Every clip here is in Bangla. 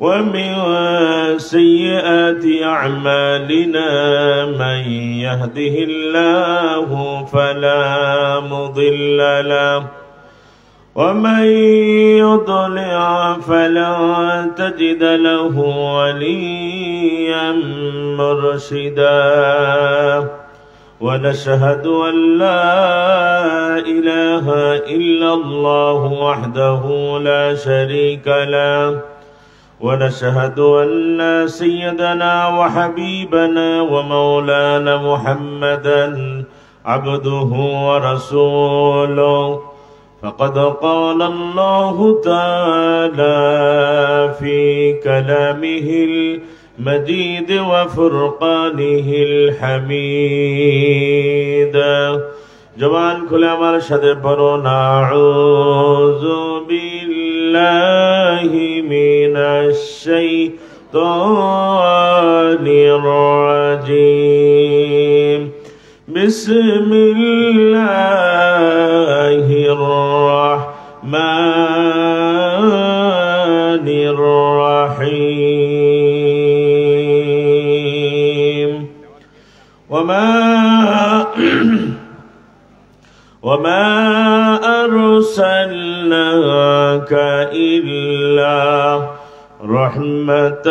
ومن سيئات أعمالنا من يهده الله فلا مضل له ومن يضلل فلا تجد له وليا مرشدا ونشهد أن لا إله إلا الله وحده لا شريك له ونشهد أن سيدنا وحبيبنا ومولانا محمدا عبده ورسوله فقد قال الله تعالى في كلامه المجيد وفرقانه الحميد জবান খুলে আমার সাথে পড়ুন আউযু বিল্লাহি মিনাশ শাইতানির রাজীম বিসমিল্লাহির রাহমানির রাহিম وما أرسلناك إلا رحمة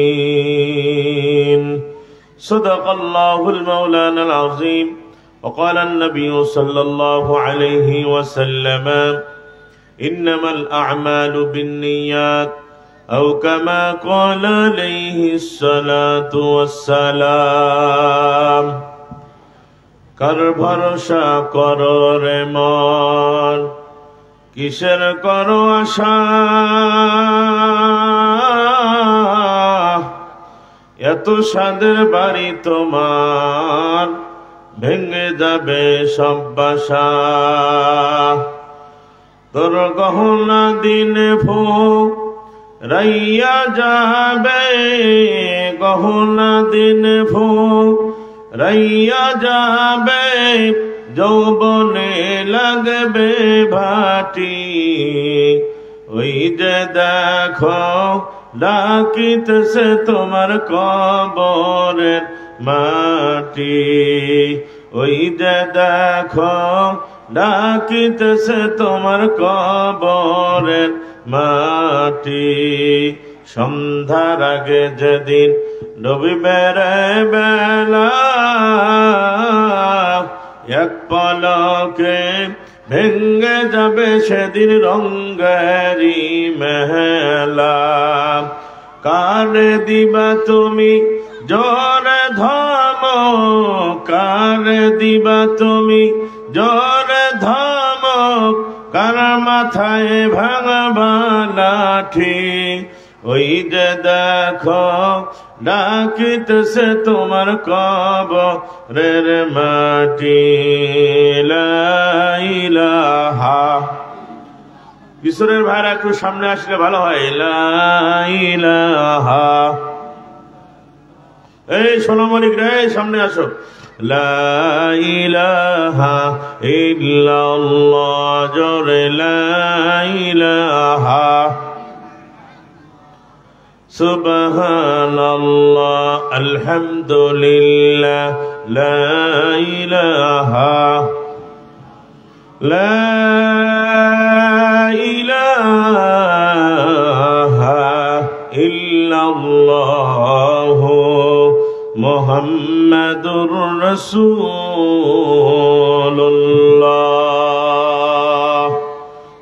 للعالمين صدق الله المولانا العظيم وقال النبي صلى الله عليه وسلم إنما الأعمال بالنيات أو كما قال عليه الصلاة والسلام কার ভরসা করো রে মন কিসের করো আশা এত সাদের বাড়ি তোমার ভেঙে যাবে সব বাসা তোর গহনা দিনে ফুক রাইয়া যাবে গহনা দিন ফুক রাইয়া যাবে যৌবনে লাগবে ভাটি ওই যে দেখো ডাকিতেছে তোমার কবরের মাটি ওই যে দেখো ডাকিতেছে তোমার কবরের মাটি সন্ধ্যার আগে যেদিন ডুবিবে রে বেলা এক পলকে ভেঙ্গে যাবে সেদিন রঙ্গেরি মেলা কারে দিবা তুমি জোরে ধমক কারে দিবা তুমি জোরে ধমক কার মাথায় ভাঙবা লাঠি ওই যে দেখো ডাকিতেছে তোমার কবরের মাটি লা ইলাহা কিশোরের ভাইরা একটু সামনে আসলে ভালো হয় লা ইলাহা এই সোনামণিক রে সামনে আসো লা ইলাহা ইল্লাল্লাহ জোরে লা ইলাহা সুবহানাল্লাহ আলহামদুলিল্লাহ লা ইলাহা ইল্লাল্লাহ মুহাম্মাদুর রাসূলুল্লাহ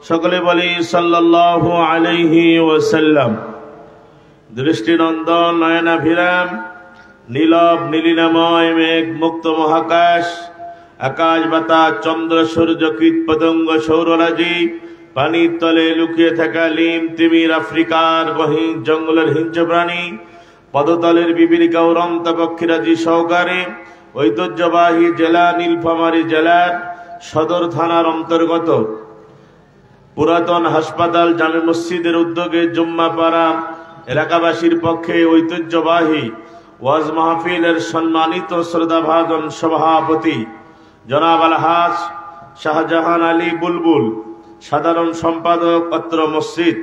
সকলে বলি সাল্লাল্লাহু আলাইহি ওয়াসাল্লাম দৃষ্টিনন্দন নয়নাভিরাম নীলব নীলিনাময় মেঘ মুক্ত মহাকাশ আকাশ বাতাস চন্দ্র সূর্য কীট পতঙ্গ সৌররাজি পানির তলে লুকিয়ে থাকা লিম তিমির আফ্রিকার গহীন জঙ্গলের হিংস্র প্রাণী পদতলের বিবিরিকা উড়ন্ত পক্ষীরাজি সহকারে ঐতিহ্যবাহী জেলা নীলফামারী জেলার সদর থানার অন্তর্গত পুরাতন হাসপাতাল জামে মসজিদের উদ্যোগে জুম্মাপাড়া এলাকাবাসীর পক্ষে ঐতিহ্যবাহী ওয়াজ মাহফিলের সম্মানিত শ্রদ্ধাভাজন সভাপতি জনাব আলহাজ শাহজাহান আলী বুলবুল, সাধারণ সম্পাদক অত্র মসজিদ।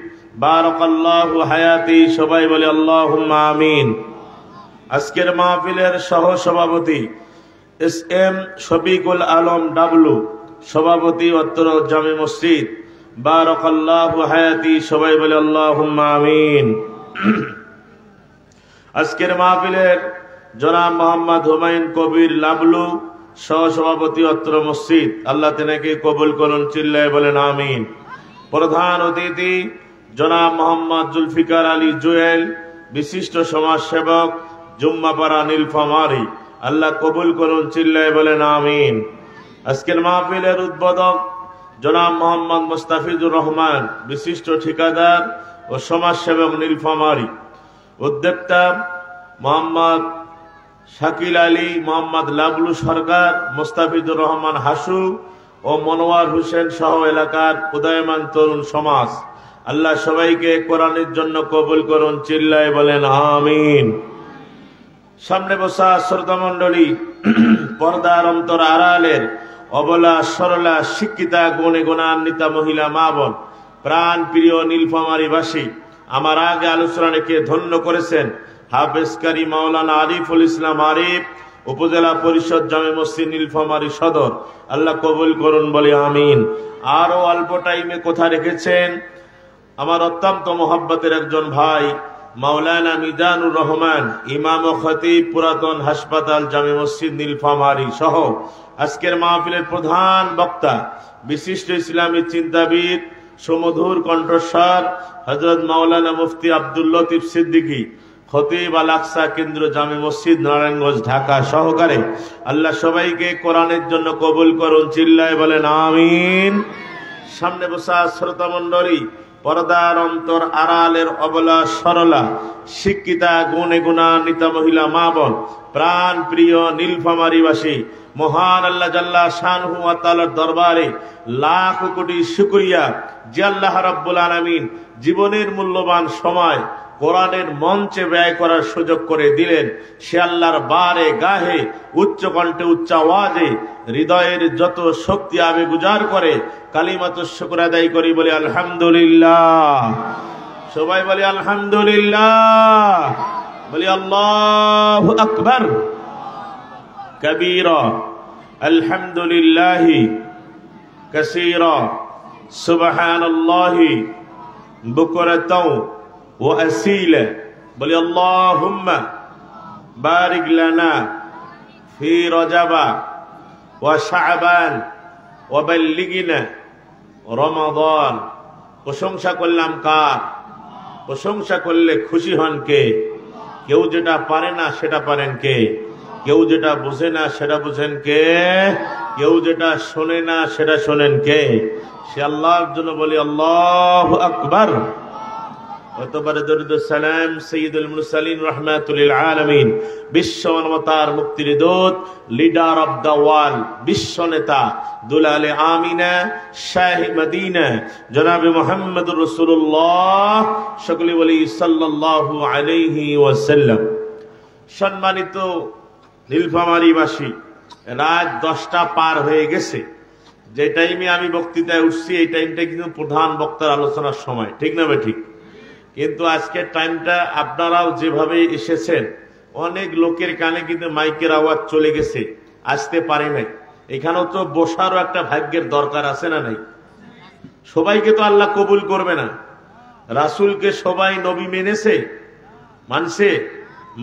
বারাকাল্লাহু হায়াতি, সবাই বলে আল্লাহুম্মা আমিন। আজকের মাহফিলের সহ সভাপতি এস এম শফিকুল আলম ডাবলু, সভাপতি অত্র জামে মসজিদ। বারাকাল্লাহু হায়াতি, সবাই বলে আল্লাহুম্মা আমিন। আজকের মাহফিলের জনাব মোহাম্মদ হুমায়ুন কবির লাবলু, সহসভাপতি অত্র মসজিদ। আল্লাহ তেনাকে কবুল করুন, চিল্লায় বলেন আমিন। প্রধান অতিথি জনাব মোহাম্মদ জুলফিকার আলী জুয়েল, বিশিষ্ট সমাজসেবক, জুম্মাপাড়া নীলফামারী। আল্লাহ কবুল করুন, চিল্লায় বলেন আমিন। আজকের মাহফিলের উদ্বোধক জনাব মোহাম্মদ মুস্তাফিজুর রহমান, বিশিষ্ট ঠিকাদার ও সমাজসেবক, নীলফামারী। উদ্যোক্তা মোহাম্মদ শাকিল আলী, মোহাম্মদ লাবলু সরকার, মুস্তাফিজুর রহমান হাসু ও মনোয়ার হোসেন সহ এলাকার উদয়মান তরুণ সমাজ। আল্লাহ সবাইকে কোরআনের জন্য কবুল করুন, চিল্লায় বলেন আমিন। সামনে বসা শ্রোতা মণ্ডলী, পর্দার অন্তর আড়ালের অবলা সরলা শিক্ষিতা গুণে গুণান্বিতা মহিলা মা বোন, প্রাণ প্রিয় নীলফামারীবাসী, আমার আগে আলোচনাকে ধন্য করেছেন হাফেজ কারি মাওলানা আরিফুল ইসলাম আরিফ, উপজেলা পরিষদ জামে মসজিদ নীলফামারী সদর। আল্লাহ কবুল করুন, বলে আমিন। আরো অল্প টাইমে কথা রেখেছেন আমার অত্যন্ত মোহাব্বতের একজন ভাই মাওলানা মিজানুর রহমান, ইমাম ও খতিব, পুরাতন হাসপাতাল জামে মসজিদ নীলফামারী সহ আজকের মাহফিলের প্রধান বক্তা, বিশিষ্ট ইসলামী চিন্তাবিদ, সুমধুর কণ্ঠস্বর হযরত মাওলানা মুফতি আব্দুল লতিফ সিদ্দিকী, খতিব আল আকসা কেন্দ্র জামে মসজিদ নারায়ণগঞ্জ ঢাকা সহকারে। আল্লাহ সবাইকে কোরআনের জন্য কবুল করুন, চিল্লায় বলেন আমিন। সামনে বসা শ্রোতা মণ্ডলী, পর্দার অন্তর আড়ালের অবলা সরলা শিক্ষিতা গুণে গুণান্বিতা মহিলা মা বোন, প্রাণ প্রিয় নীলফামারীবাসী, মহান আল্লাহ জাল্লা শানহু ওয়া তাআলার দরবারে লাখ কোটি শুকরিয়া যে আল্লাহ রাব্বুল আলামিন জীবনের মূল্যবান সময় কোরআনের মঞ্চে ব্যয় করার সুযোগ করে দিলেন। সে আল্লাহর বারে গাহে উচ্চ কণ্ঠে উচ্চ আওয়াজে হৃদয়ের যত শক্তি আবেগ উজাড় করে কালিমাতুশ শুকর আদায় করি, বলে আলহামদুলিল্লাহ। সবাই বলে আলহামদুলিল্লাহ, বলি আল্লাহু আকবার কবীরা, আলহামদুলিল্লাহি কাসীরা, সুবহানাল্লাহি বুকরাতাও ওয়া আসীলা। বলি আল্লাহুম্মা বারিক লানা ফি রজবা ওয়া শাবান ওয়া বাল্লিগনা রমাদান। প্রশংসা করলাম কার? প্রশংসা করলে খুশি হন কে? কেউ যেটা পারে না সেটা পারেন কে? কেউ যেটা বুঝে না সেটা বুঝেন কে? কেউ যেটা শোনে না সেটা শোনেন কে? সে আল্লাহর জন্য বলি আল্লাহু আকবার। অতঃপরে দরুদ সালাম সাইয়্যিদুল মুরসালিন রাহমাতুল লিল আলামিন, বিশ্ব মানবতার মুক্তির দূত, লিডার অফ দা ওয়ার্ল্ড, বিশ্ব নেতা, দুলালে আমিনা, শাহে মদিনা, জনাবে মুহাম্মদুর রাসূলুল্লাহ, সকলে বলি সাল্লাল্লাহু আলাইহি ওয়াসাল্লাম। সম্মানিত নীলফামারীবাসী, রাত 10টা পার হয়ে গেছে। যে টাইমে আমি বক্তৃতায় উঠছি এই টাইমটা কিন্তু প্রধান বক্তার আলোচনার সময়, ঠিক না ঠিক? কিন্তু আজকের টাইমটা আপনারাও যেভাবে এসেছেন, অনেক লোকের কানে কিন্তু মাইকের আওয়াজ চলে গেছে, আসতে পারে নাই। এখানেও তো বসারও একটা ভাগ্যের দরকার আছে না নাই? সবাইকে তো আল্লাহ কবুল করবে না। রাসূলকে সবাই নবী মেনেছে, মানছে?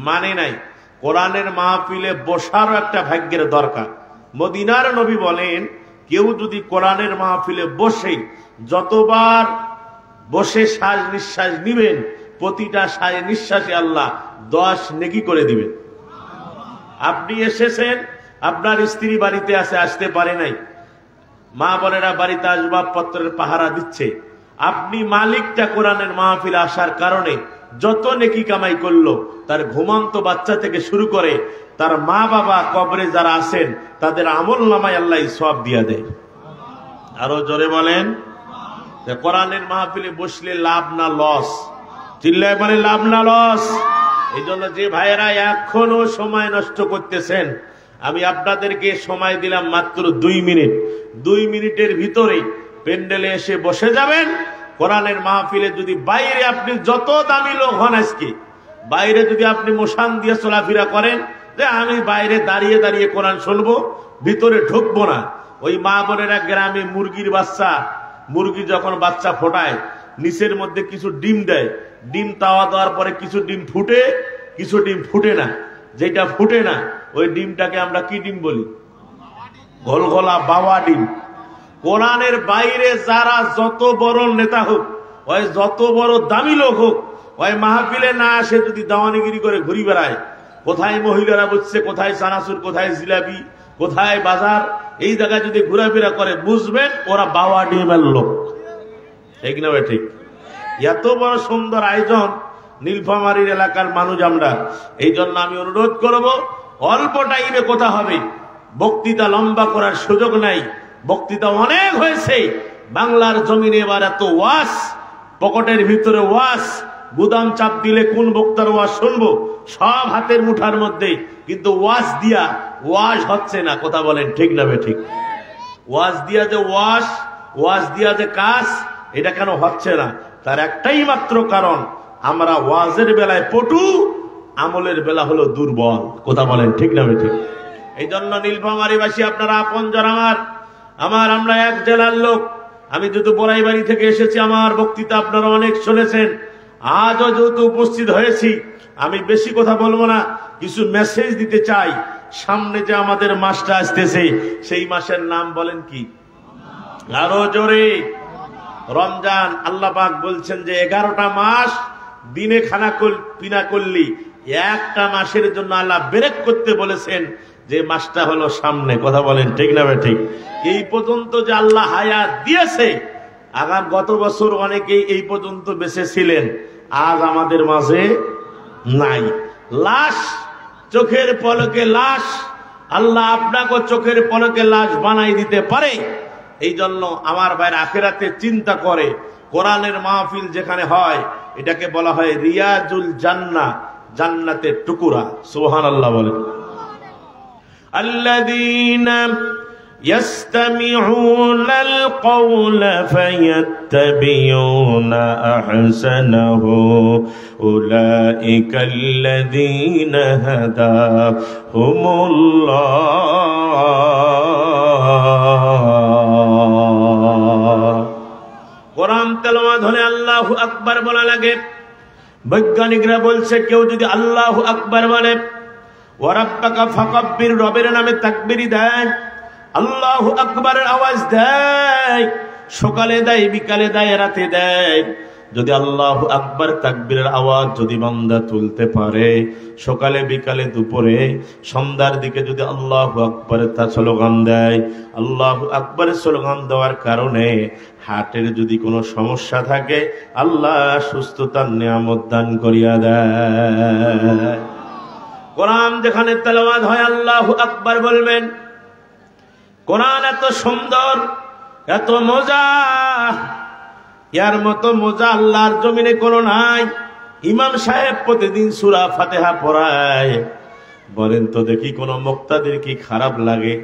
মানে নাই। কোরআনের মাহফিলে বসারও একটা ভাগ্যের দরকার। মদিনার নবী বলেন, কেউ যদি কোরআনের মাহফিলে বসে যতবার বসে শ্বাস নিঃশ্বাস নিবেন, প্রতিটা শ্বাস নিঃশ্বাসে আল্লাহ 10 নেকি করে দিবেন। আপনি এসেছেন, আপনার স্ত্রী বাড়িতে আছে, আসতে পারে নাই, মা বোনেরা বাড়িতে আসবাবপত্রের পাহারা দিচ্ছে, আপনি মালিকটা কোরআনের মাহফিল আসার কারণে যত নেকি কামাই করলো, তার ঘুমন্ত বাচ্চা থেকে শুরু করে তার মা বাবা কবরে যারা আছেন তাদের আমল নামায় আল্লাহ সওয়াব দিয়া দেয়। আরো জোরে বলেন, কোরআনের মাহফিলে বসলে লাভ না লস? চিল্লায় বলে লাভ না লস? এই জন্য যে ভাইয়েরা এখনো সময় নষ্ট করতেছেন, আমি আপনাদেরকে সময় দিলাম মাত্র 2 মিনিট। 2 মিনিটের ভিতরে প্যান্ডেলে এসে বসে যাবেন। কোরআনের মাহফিলে যদি বাইরে আপনি যত দামি লোক হন, আজকে বাইরে যদি আপনি মোশান দিয়ে চলাফেরা করেন যে আমি বাইরে দাঁড়িয়ে দাঁড়িয়ে কোরআন শুনবো, ভিতরে ঢুকবো না। ওই মা বোনেরা গ্রামে মুরগির বাচ্চা, মুরগি যখন বাচ্চা ফোটায় নিচের মধ্যে কিছু ডিম দেয়, ডিম তাওয়া দেওয়ার পরে কিছু ডিম ফুটে, কিছু ডিম ফুটে না। যেটা ফুটে না ওই ডিমটাকে আমরা কি ডিম বলি? গলগলা বাবা ডিম। কোরআনের বাইরে যারা যত বড় নেতা হোক, ওই যত বড় দামি লোক হোক, ওই মাহফিলে না আসে যদি দাওয়ানিগিরি করে ঘুরি বেড়ায়, কোথায় মহিলারা বসছে, কোথায় চানাচুর, কোথায় জিলাপি, কোথায় বাজার, এই জায়গায় যদি ঘোরাফেরা করে, বুঝবেন ওরা বাবা ডিমের লোক। ঠিক না ভাই? ঠিক। এত বড় সুন্দর আয়োজন নীলফামারীর এলাকার মানুষ আমরা। এই জন্য আমি অনুরোধ করব, অল্প টাইমে কথা হবে, বক্তৃতা লম্বা করার সুযোগ নাই। বক্তৃতা অনেক হয়েছে বাংলার জমিনে। এবার এত ওয়াজ, পকেটের ভিতরে ওয়াজ, গুদাম চাপ দিলে কোন বক্তার ওয়াজ শুনবো, সব হাতের মুঠার মধ্যে, কিন্তু ওয়াজ দিয়া ওয়াজ হচ্ছে না। কথা বলেন ঠিক না ভাই? ঠিক। ওয়াজ দিয়া যে ওয়াজ দিয়া যে কাজ, এটা কেন হচ্ছে না? তার একটাই মাত্র কারণ, আমরা ওয়াজের বেলায় পটু, আমলের বেলা হলো দুর্বল। কথা বলেন ঠিক না ভাই? ঠিক। এই জন্য নীলফামারীবাসী আপনারা আপনজন আমার, আমরা এক জেলার লোক। আমি যেহেতু বড়াইবাড়ি থেকে এসেছি, আমার বক্তৃতা আপনারা অনেক শুনেছেন। আজও যেহেতু উপস্থিত হয়েছি, আমি বেশি কথা বলবো না, কিছু মেসেজ দিতে চাই। সামনে যে আমাদের মাসটা আসতেছে, সেই মাসের নাম বলেন কি? আরো জোরে। রমজান। আল্লাহ পাক বলছেন যে 11টা মাস দিনে খানা পিনা করলি, একটা মাসের জন্য আল্লাহ ব্রেক করতে বলেছেন, যে মাসটা হলো সামনে। কথা বলেন ঠিক না ভাই? ঠিক। এই পর্যন্ত যে আল্লাহ হায়াত দিয়েছে, আগাম গত বছর অনেকেই এই পর্যন্ত বেঁচে ছিলেন, আজ আমাদের মাঝে নাই। লাশ, চোখের পলকে লাশ। আল্লাহ আপনাকে চোখের পলকে লাশ বানাই দিতে পারে। এই জন্য আমার ভাইয়ের আখিরাতে চিন্তা করে, কোরআনের মাহফিল যেখানে হয়, এটাকে বলা হয় রিয়াজুল জান্নাহ, জান্নাতের টুকুরা। সুবহানাল্লাহ বলেন। আল্লাযীনা يستمعون القول فيتبعون أحسنه أولئك الذين هداهم الله কোরআন তেলাওয়াত হলে আল্লাহু আকবার বলা লাগে। বৈজ্ঞানিকরা বলছে, কেউ যদি আল্লাহু আকবার বলে, ওয়া রাব্বাকা ফাকাব্বির, রবের নামে তাকবীর দেয়, আল্লাহু আকবারের আওয়াজ দেয়, সকালে দেয়, বিকালে দেয়, রাতে দেয়, যদি আল্লাহু আকবার তাকবীরের আওয়াজ যদি বান্দা তুলতে পারে, সকালে বিকালে দুপুরে সন্ধ্যার দিকে যদি আল্লাহু আকবারের তা স্লোগান দেয়, আল্লাহু আকবারের স্লোগান দেওয়ার কারণে হার্টের যদি কোনো সমস্যা থাকে, আল্লাহ সুস্থতার নিয়ামত দান করিয়া দেয়। কোরআন যেখানে তেলাওয়াত হয় আল্লাহু আকবার বলবেন। কোরআন এত সুন্দর, এত মজা, ইয়ার মতো মজা আল্লাহর জমিনে কোনো নাই। ইমাম সাহেব প্রতিদিন সূরা ফাতিহা পড়ায়। বলেন তো দেখি, কোন মুক্তাদির কি খারাপ লাগে?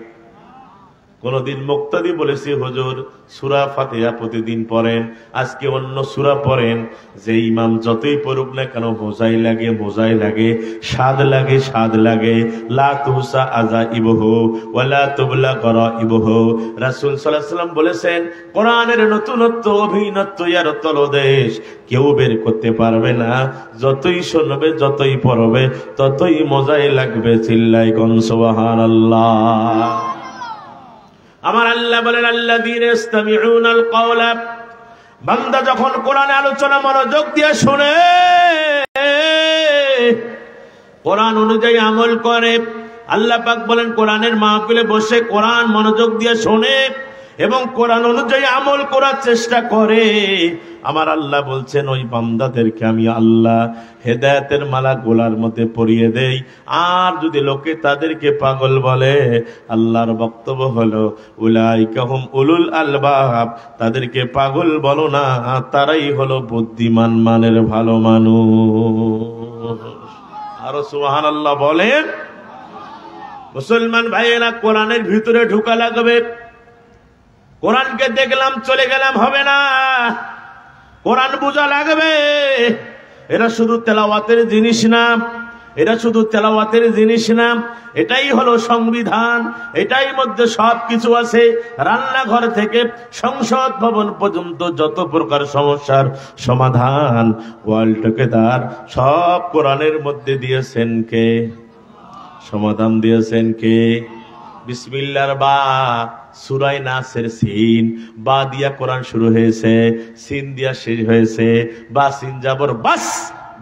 কোনদিন মুক্তাদি বলেছি, হুজুর সূরা ফাতিহা প্রতিদিন পড়েন, আজকে অন্য সূরা পড়েন, যে ইমাম যতই পড়ুক না কেন বোঝাই লাগে, বোঝাই লাগে, স্বাদ লাগে, স্বাদ লাগে। লা তুহসা আযাইবুহু ওয়া লা তুবলা গরাইবুহু। রাসূল সাল্লাল্লাহু আলাইহি ওয়াসাল্লাম বলেছেন, কোরআনের নতুনত্ব, অভিনত্ব এর তলদেশ কেউ বের করতে পারবে না। যতই শুনবে, যতই পড়বে, ততই মজাই লাগবে। চিল্লাই কোন সুবহানাল্লাহ। আমার আল্লাহ বলেন, আল্লাযীনা ইসতামিউনাল কওলা, বান্দা যখন কোরআনে আলোচনা মনোযোগ দিয়ে শুনে, কোরআন অনুযায়ী আমল করে। আল্লাহ পাক বলেন, কোরআনের মাহফিলে বসে কোরআন মনোযোগ দিয়ে শুনে এবং কোরআন অনুযায়ী আমল করার চেষ্টা করে। আমার আল্লাহ বলছেন, ওই বান্দাদেরকে আমি আল্লাহ হেদায়েতের মালা গোলার মধ্যে পরিয়ে দেই। আর যদি লোকে তাদেরকে পাগল বলে, আল্লাহর বক্তব্য হলো উলাইকা হুম উলুল আলবাব, তাদেরকে পাগল বলো না, তারাই হলো বুদ্ধিমান মানের ভালো মানুষ। আরো সুবহানাল্লাহ বলেন। মুসলমান ভাইয়েরা, কোরআনের ভিতরে ঢুকা লাগবে। কোরআনকে দেখলাম চলে গেলাম হবে না, কোরআন বোঝা লাগবে। এরা শুধু তেলাওয়াতের জিনিস না, এটা শুধু তেলাওয়াতের জিনিস না, এটাই হলো সংবিধান, এটাই মধ্যে সবকিছু আছে। রান্নাঘর থেকে সংসদ ভবন পর্যন্ত যত প্রকার সমস্যার সমাধান ওয়ার্ল্ড টুগেদার সব কোরআনের মধ্যে দিয়েছেন কে? সমাধান দিয়েছেন কে? বিসমিল্লাহর বা, সূরা নাসের সিন, বা দিয়া কোরআন শুরু হয়েছে, সিন দিয়া শেষ হয়েছে, বা সিন যাবর বাস।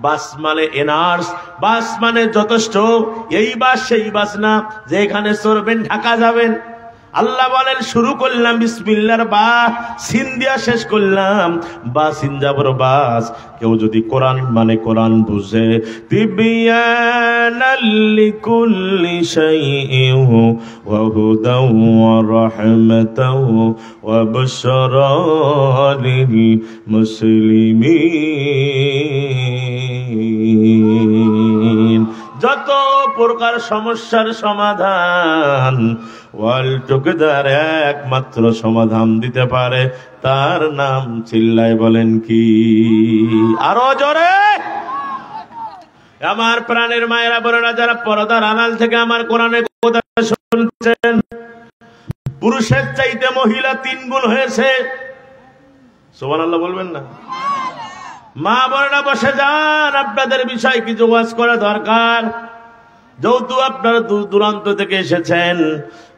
বাস মানে এনার্স, বাস মানে যথেষ্ট। এই বাস সেই বাস না যে এখানে চড়বেন ঢাকা যাবেন। আল্লাহ বলেন শুরু করলাম বিসমিল্লাহর বা, সিন দিয়া শেষ করলাম, বা সিন যাবর বাস। কেউ যদি কোরআন মানে কোরআন বুঝে, তিবিয়ানাল লিকুল্লি শাইইন ওয়া হুদাও ওয়া রাহমাতাও ওয়া বুশরা লিল মুসলিমিন। যত প্রকার সমস্যার সমাধান ওয়ার্ল্ড টুগেদার একমাত্র সমাধান দিতে পারে, তার নাম চিল্লায় বলেন কি? আরো জোরে। আমার প্রাণের মায়েরা বোনেরা, যারা পর্দার আড়াল থেকে আমার কোরআনের কথা শুনছেন, পুরুষের চাইতে মহিলা 3 গুণ হয়েছে। সুবহানাল্লাহ বলবেন না? মা বোনেরা বসে যান, আপনাদের বিষয় কিছু ওয়াজ করা দরকার। যেহেতু আপনারা দূর দূরান্ত থেকে এসেছেন,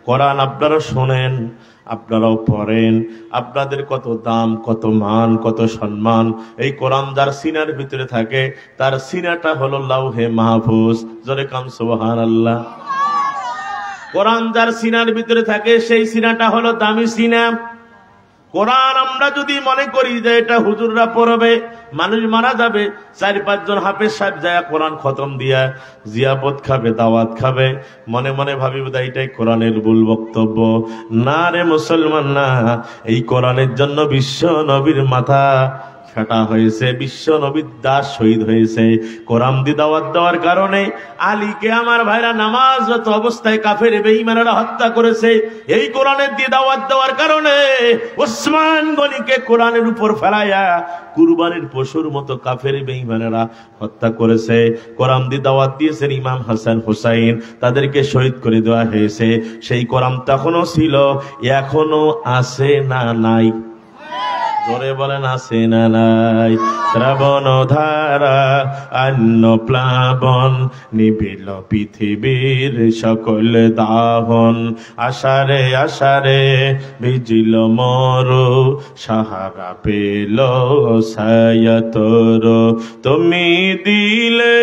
কোরআন আপনারা শোনেন, আপনারাও পড়েন, আপনাদের কত দাম, কত মান, কত সম্মান। এই কোরআন যার সিনার ভিতরে থাকে, তার সিনাটা হলো লাউহে মাহফুজ। জোরে কাম সুবহানাল্লাহ। কোরআন যার সিনার ভিতরে থাকে, সেই সিনাটা হলো দামি সিনা। কোরআন আমরা যদি মনে করি যে এটা হুজুররা পড়বে, মানুষ মারা যাবে, 4-5 জন হাফেজ সাহেব যায় কোরআন খতম দিয়া জিয়াপত খাবে, দাওয়াত খাবে, মনে মনে ভাবি বোধহয় এটাই কোরআনের ভুল বক্তব্য। না রে মুসলমান, না। এই কোরআনের জন্য বিশ্ব নবীর মাথা ফাটা হয়েছে, বিশ্ব নবীর দাস শহীদ হয়েছে। কোরআন দি দাওয়াত দেওয়ার কারণে আলীকে আমার ভাইরা নামাজরত অবস্থায় কাফের বেঈমানেরা হত্যা করেছে। এই কোরআনের দি দাওয়াত দেওয়ার কারণে ওসমান গনিকে কোরআনের উপর ফেলাইয়া কুরবানির পশুর মতো কাফের বেঈমানেরা হত্যা করেছে। কোরআন দি দাওয়াত দিয়েছেন ইমাম হাসান হুসাইন, তাদেরকে শহীদ করে দেওয়া হয়েছে। সেই কোরআন তখনও ছিল, এখনো আছে না নাই? জোরে বলেন আছে না নাই? শ্রাবণ ধারা অন্য প্লাবন, নিবিল পৃথিবীর সকল দাহন। আশারে আশারে ভিজিল মরু, সাহারা পেল সায়াতর। তুমি দিলে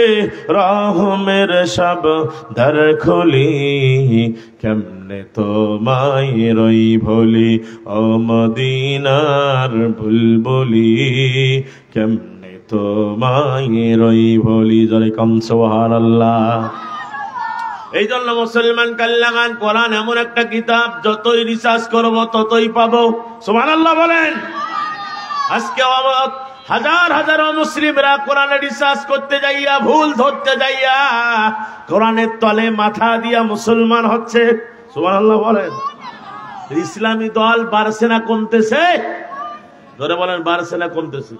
রহমের সব দ্বার খুলি, কেমনে তোমায় রই ভুলি, ও মদিনার বুলবুলি, কেমনে তোমায় রই ভুলি। জোরে কাম সুবহানাল্লাহ। এই জন্য মুসলমান কাল্লাগান, কোরআন এমন একটা কিতাব, যতই রিসার্চ করব ততই পাবো। সুবহানাল্লাহ বলেন। আজকে হাজার হাজার মুসলিমরা কোরআনে রিসার্চ করতে যাইয়া, ভুল ধরতে যাইয়া, কোরআনের তলে মাথা দিয়া মুসলমান হচ্ছে। সুবহানাল্লাহ বলেন। ইসলামী দল বাড়ছে না কমতেছে? ধরে বলেন বাড়ছে না কমতেছে?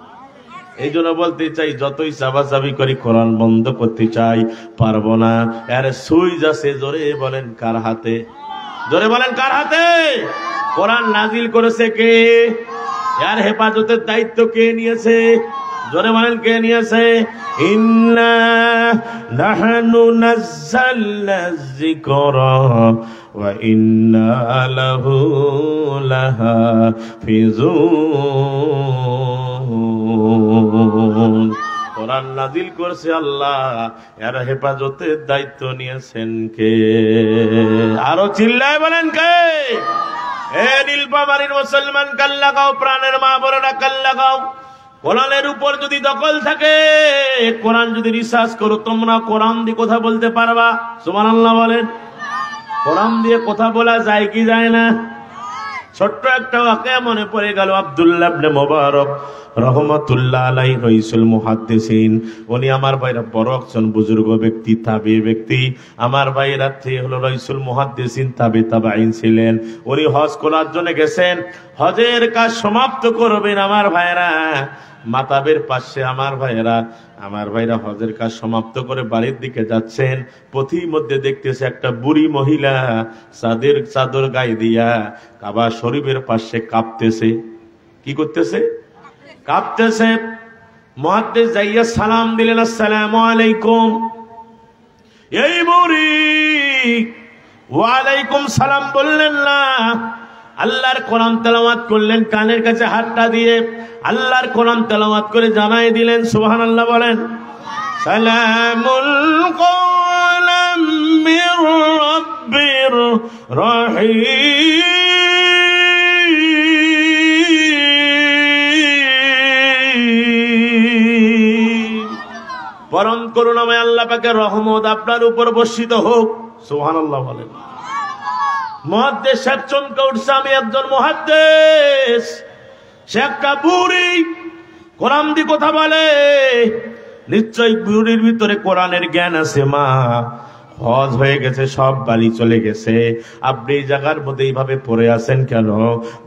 এই জন্য বলতে চাই, যতই চাবাচাবি করি কোরআন বন্ধ করতে চাই, পারবো না। আরে সুইচ আছে, জোরে বলেন কার হাতে? জোরে বলেন কার হাতে? কোরআন নাজিল করেছে কে? এর হেফাজতের দায়িত্ব কে নিয়েছে? জোরে বলেন কে নিয়েছে? ইন্না নাহনু নাযালনা যিকরা ওয়া ইন্না লাহু লাহাফিজুন। কোরআন নাজিল করছে আল্লাহ, এর হেফাজতের দায়িত্ব নিয়েছেন কে? আরো চিল্লায় বলেন কে? এ নীলফামারীর মুসলমান কান লাগাও, প্রাণের মা বোনেরা কান লাগাও। কোরআনের উপর যদি দখল থাকে, কোরআন যদি রিসার্চ করো, তোমরা কোরআন দিয়ে কথা বলতে পারবা। সুবহানাল্লাহ বলেন। কোরআন দিয়ে কথা বলা যায় কি যায় না? ছোট্ট একটা ওয়াকিয়া মনে পড়ে গেল। আব্দুল্লাহ ইবনে মুবারক রহমাতুল্লাহ আলাইহি রাইসুল মুহাদ্দিসিন, উনি আমার ভাইরা বড় একজন বুজুর্গ ব্যক্তি, তাবি ব্যক্তি। আমার ভাইরা হলো রাইসুল মুহাদ্দিসিন, তাবিঈন ছিলেন। উনি হজ করার জন্য গেছেন, হজের কাজ সমাপ্ত করবেন। আমার ভাইরা মাতাবের পাশে আমার ভাইরা হজের কাজ সমাপ্ত করে বাড়ির দিকে যাচ্ছেন। পথির মধ্যে দেখতেছে একটা বুড়ি মহিলা চাদর গায়ে দিয়া কাবা শরীফের পাশে কাঁপতেছে। কি করতেছে? কাঁপতেছে। মুহাদ্দিস যাইয়া সালাম দিলেন, আসসালামু আলাইকুম। এই বুড়ি ওয়ালাইকুম সালাম বললেন না, আল্লাহর কোরআন তেলাওয়াত করলেন কানের কাছে হাতটা দিয়ে, আল্লাহর কোরআন তেলাওয়াত করে জানাই দিলেন। সুবহানাল্লাহ বলেন। সালামুল কওলাম মির রাব্বির রহিম। পরম করুণাময় আল্লাহ পাকের রহমত আপনার উপর বর্ষিত হোক। সুবহানাল্লাহ বলেন। মুহাদ্দিস সাহেব চমকে উঠছে, আমি একজন মুহাদ্দিস, সে একটা বুড়ি কোরআন দিয়ে কথা বলে, নিশ্চয়ই বুড়ির ভিতরে কোরআনের জ্ঞান আছে। মা হজ হয়ে গেছে, সব বাড়ি চলে গেছে, আপনি এই জায়গার মধ্যে এইভাবে পড়ে আছেন কেন?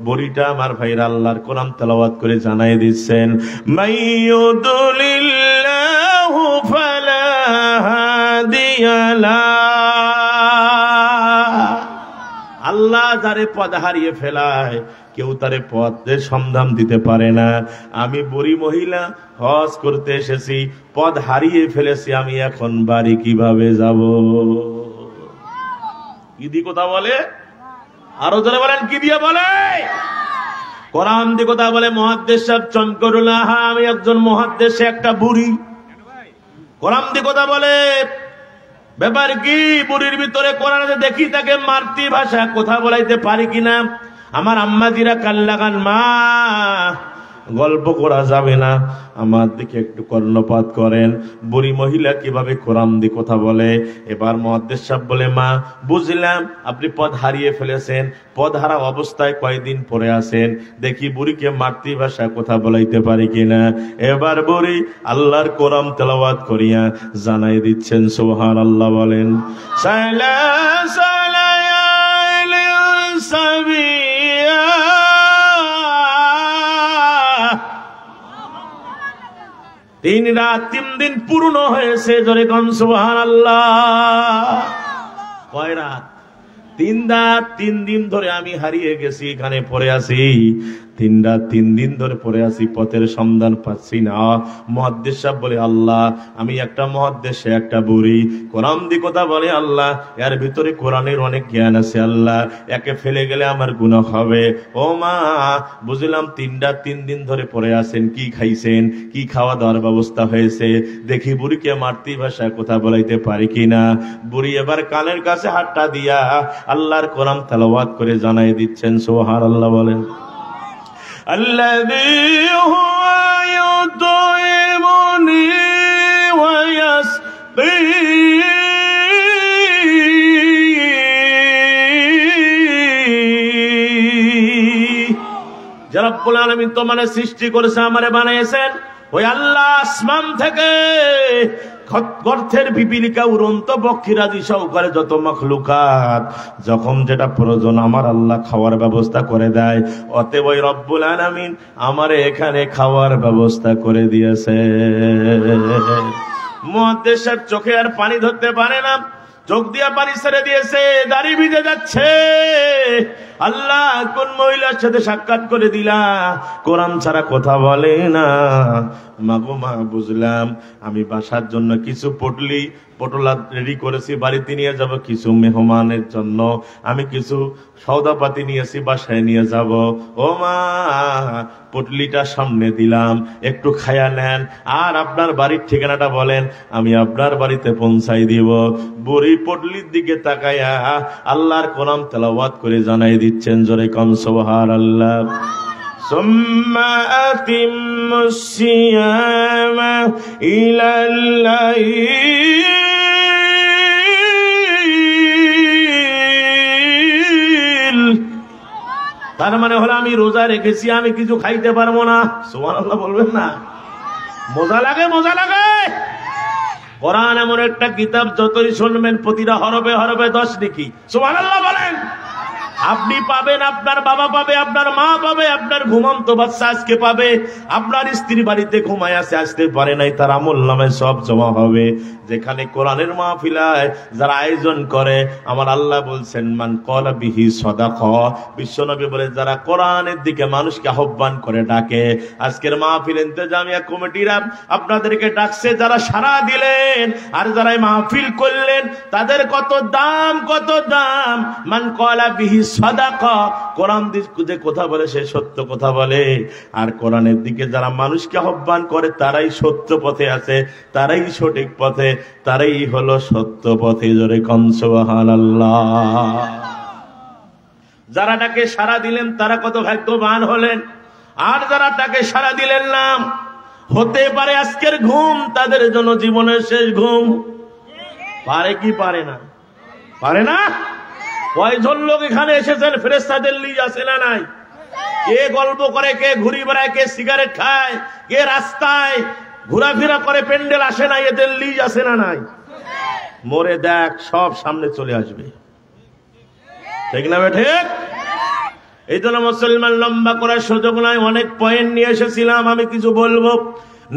বুড়িটা আমার ভাইরা আল্লাহর কোরআন তেলাওয়াত করে জানাই দিচ্ছেন, মাইয়ুদলিল্লাহু ফালা হাদিয়া লাহু। আল্লাহ যারে পথ হারিয়ে ফেলায় কেউ তারে পথের সন্ধান দিতে পারে না। আমি বুড়ি মহিলা হজ করতে এসেছি, পথ হারিয়ে ফেলেছি, আমি এখন বাড়ি কিভাবে যাব? কি দিয়ে কথা বলে? আরো জোরে বলেন, কি দিয়ে বলে? কোরআন দিয়ে কথা বলে। মুহাদ্দিস সাহেব চমকরুল্লাহ, আমি একজন মুহাদ্দিস, একটা বুড়ি কোরআন দিয়ে কথা বলে। ব্যাপার কি? বুড়ির ভিতরে কোরআন আছে, দেখি তাকে মাতৃভাষা কথা বলাইতে পারি কিনা। আমার আম্মাজিরা কাল্লাগান, মা গল্প করা যাবে না, আমার দিকে একটু কর্ণপাত করেন। বুড়ি মহিলা কিভাবে কোরআন দিয়ে কথা বলে। এবার মুহাদ্দিস সাহেব বলে, মা বুঝলাম আপনি পথ হারিয়ে ফেলেছেন, পথ হারা অবস্থায় কয়দিন পরে আছেন, দেখি বুড়িকে মাতৃভাষা কথা বলাইতে পারি কিনা। এবার বুড়ি আল্লাহর কোরআন তেলাওয়াত করিয়া জানাই দিচ্ছেন। সুবহানাল্লাহ বলেন। তিন রাত 3 দিন পূর্ণ হয়েছে, জোরে কোন সুবহানাল্লাহ। কয় রাত? 3 রাত 3 দিন ধরে আমি হারিয়ে গেছি, এখানে পড়ে আছি। 3 রাত 3 দিন ধরে পড়ে আছি, পথের সন্ধান পাচ্ছি না। মুহাদ্দিস সাহেব বলে, আল্লাহ আমি একটা মুহাদ্দিস, একটা বুড়ি কোরআন দিয়ে কথা বলে, আল্লাহ এর ভিতরে কোরআনের অনেক জ্ঞান আছে, আল্লাহ একে ফেলে গেলে আমার গুনাহ হবে। ও মা বুঝলাম 3 রাত 3 দিন ধরে পড়ে আছেন, কি খাইছেন, কি খাওয়া দাওয়ার ব্যবস্থা হয়েছে, দেখি বুড়িকে মাতৃভাষায় কথা বলাইতে পারি কিনা। বুড়ি এবার কানের কাছে হাতটা দিয়া আল্লাহর কোরআন তেলাওয়াত করে জানাই দিচ্ছেন। সুবহানাল্লাহ বলেন। الذي هو يطعمني ويسقين। যারা রব্বুল আলামিন তোমারে সৃষ্টি করেছে, আমারে বানিয়েছেন, ওই আল্লাহ আসমান থেকে গর্তের পিপিলিকা, উড়ন্ত পক্ষীরাজি সহকারে যত মাখলুকাত যখন যেটা প্রয়োজন আমার আল্লাহ খাওয়ার ব্যবস্থা করে দেয়। অতএব ওই রব্বুল আলামিন আমারে এখানে খাওয়ার ব্যবস্থা করে দিয়েছে। মুহাদ্দিস সাহেব চোখে আর পানি ধরতে পারে না, চোখ দিয়া পানি ছেড়ে দিয়েছে, দাড়ি ভিজে যাচ্ছে। আল্লাহ কোন মহিলার সাথে সাক্ষাৎ করে দিলা, কোরআন ছাড়া কথা বলে না। মাগো মা বুঝলাম, আমি বাসার জন্য কিছু পটলা রেডি করেছি, বাড়িতে নিয়ে যাব, কিছু মেহমানের জন্য আমি কিছু সওদাপাতি নিয়েছি, বাসায় নিয়ে যাব। ও মা পটলিটা সামনে দিলাম, একটু খায়া নেন, আর আপনার বাড়ির ঠিকানাটা বলেন, আমি আপনার বাড়িতে পৌঁছাই দিব। বুড়ি পটলির দিকে তাকায়া আল্লাহর কোরআন তেলাওয়াত করে জানাই দিচ্ছেন, জোরে কোন সুবহানাল্লাহ। সুম্মা আতিম্মুস সিয়ামা ইলাল লাইল। তার মানে হলো আমি রোজা রেখেছি, আমি কিছু খাইতে পারবো না। সুবহানাল্লাহ বলবেন না? মজা লাগে, মজা লাগে। কোরআন এমন একটা কিতাব, যতই শুনবেন প্রতিটা হরফে হরফে 10 নেকি। সুবহানাল্লাহ বলেন। আপনি পাবেন, আপনার বাবা পাবে, আপনার মা পাবে, আপনার ঘুমন্ত বাচ্চা আজকে পাবে, আপনার স্ত্রী বাড়িতে ঘুমায় আছে, আসতে পারে নাই, তার আমলনামায় সব জমা হবে। যেখানে কোরআনের মাহফিলায় যারা আয়োজন করে, আমার আল্লাহ বলছেন মান ক্বালা বিহি সাদাকা। বিশ্বনবী বলে যারা কোরআনের দিকে মানুষকে আহ্বান করে ডাকে। আজকের মাহফিল ইন্তেজামিয়া কমিটিরা আপনাদেরকে ডাকছে, যারা সাড়া দিলেন আর যারা মাহফিল করলেন তাদের কত দাম, কত দাম। মান ক্বালা বিহি সাদাকা, কোরআন যে কথা বলে সে সত্য কথা বলে। আর কোরআনের দিকে যারা মানুষকে আহ্বান করে তারাই সত্য পথে আছে, তারাই সঠিক পথে, তারাই হলো সত্য পথে। জোরে কোন সুবহানাল্লাহ। যারা তাকে সাড়া দিলেন তারা কত ভাগ্যবান হলেন। আর যারা তাকে সাড়া দিলেন না, হতে পারে আজকের ঘুম তাদের জন্য জীবনের শেষ ঘুম। পারে কি পারে না? পারে না? কয়জন লোক এখানে এসেছেন ফেরেশতাদের লিজ আছে না নাই? কে গল্প করে, কে ঘুরি বেড়ায়, কে সিগারেট খায়, কে রাস্তায় ঘোরাফেরা করে, প্যান্ডেল আসে না, এদের লিজ আছে না নাই? মরে দেখ, সব সামনে চলে আসবে। ঠিক না বেঠে? এই জন্য মুসলমান লম্বা করার সুযোগ নাই, অনেক পয়েন্ট নিয়ে এসেছিলাম, আমি কিছু বলবো।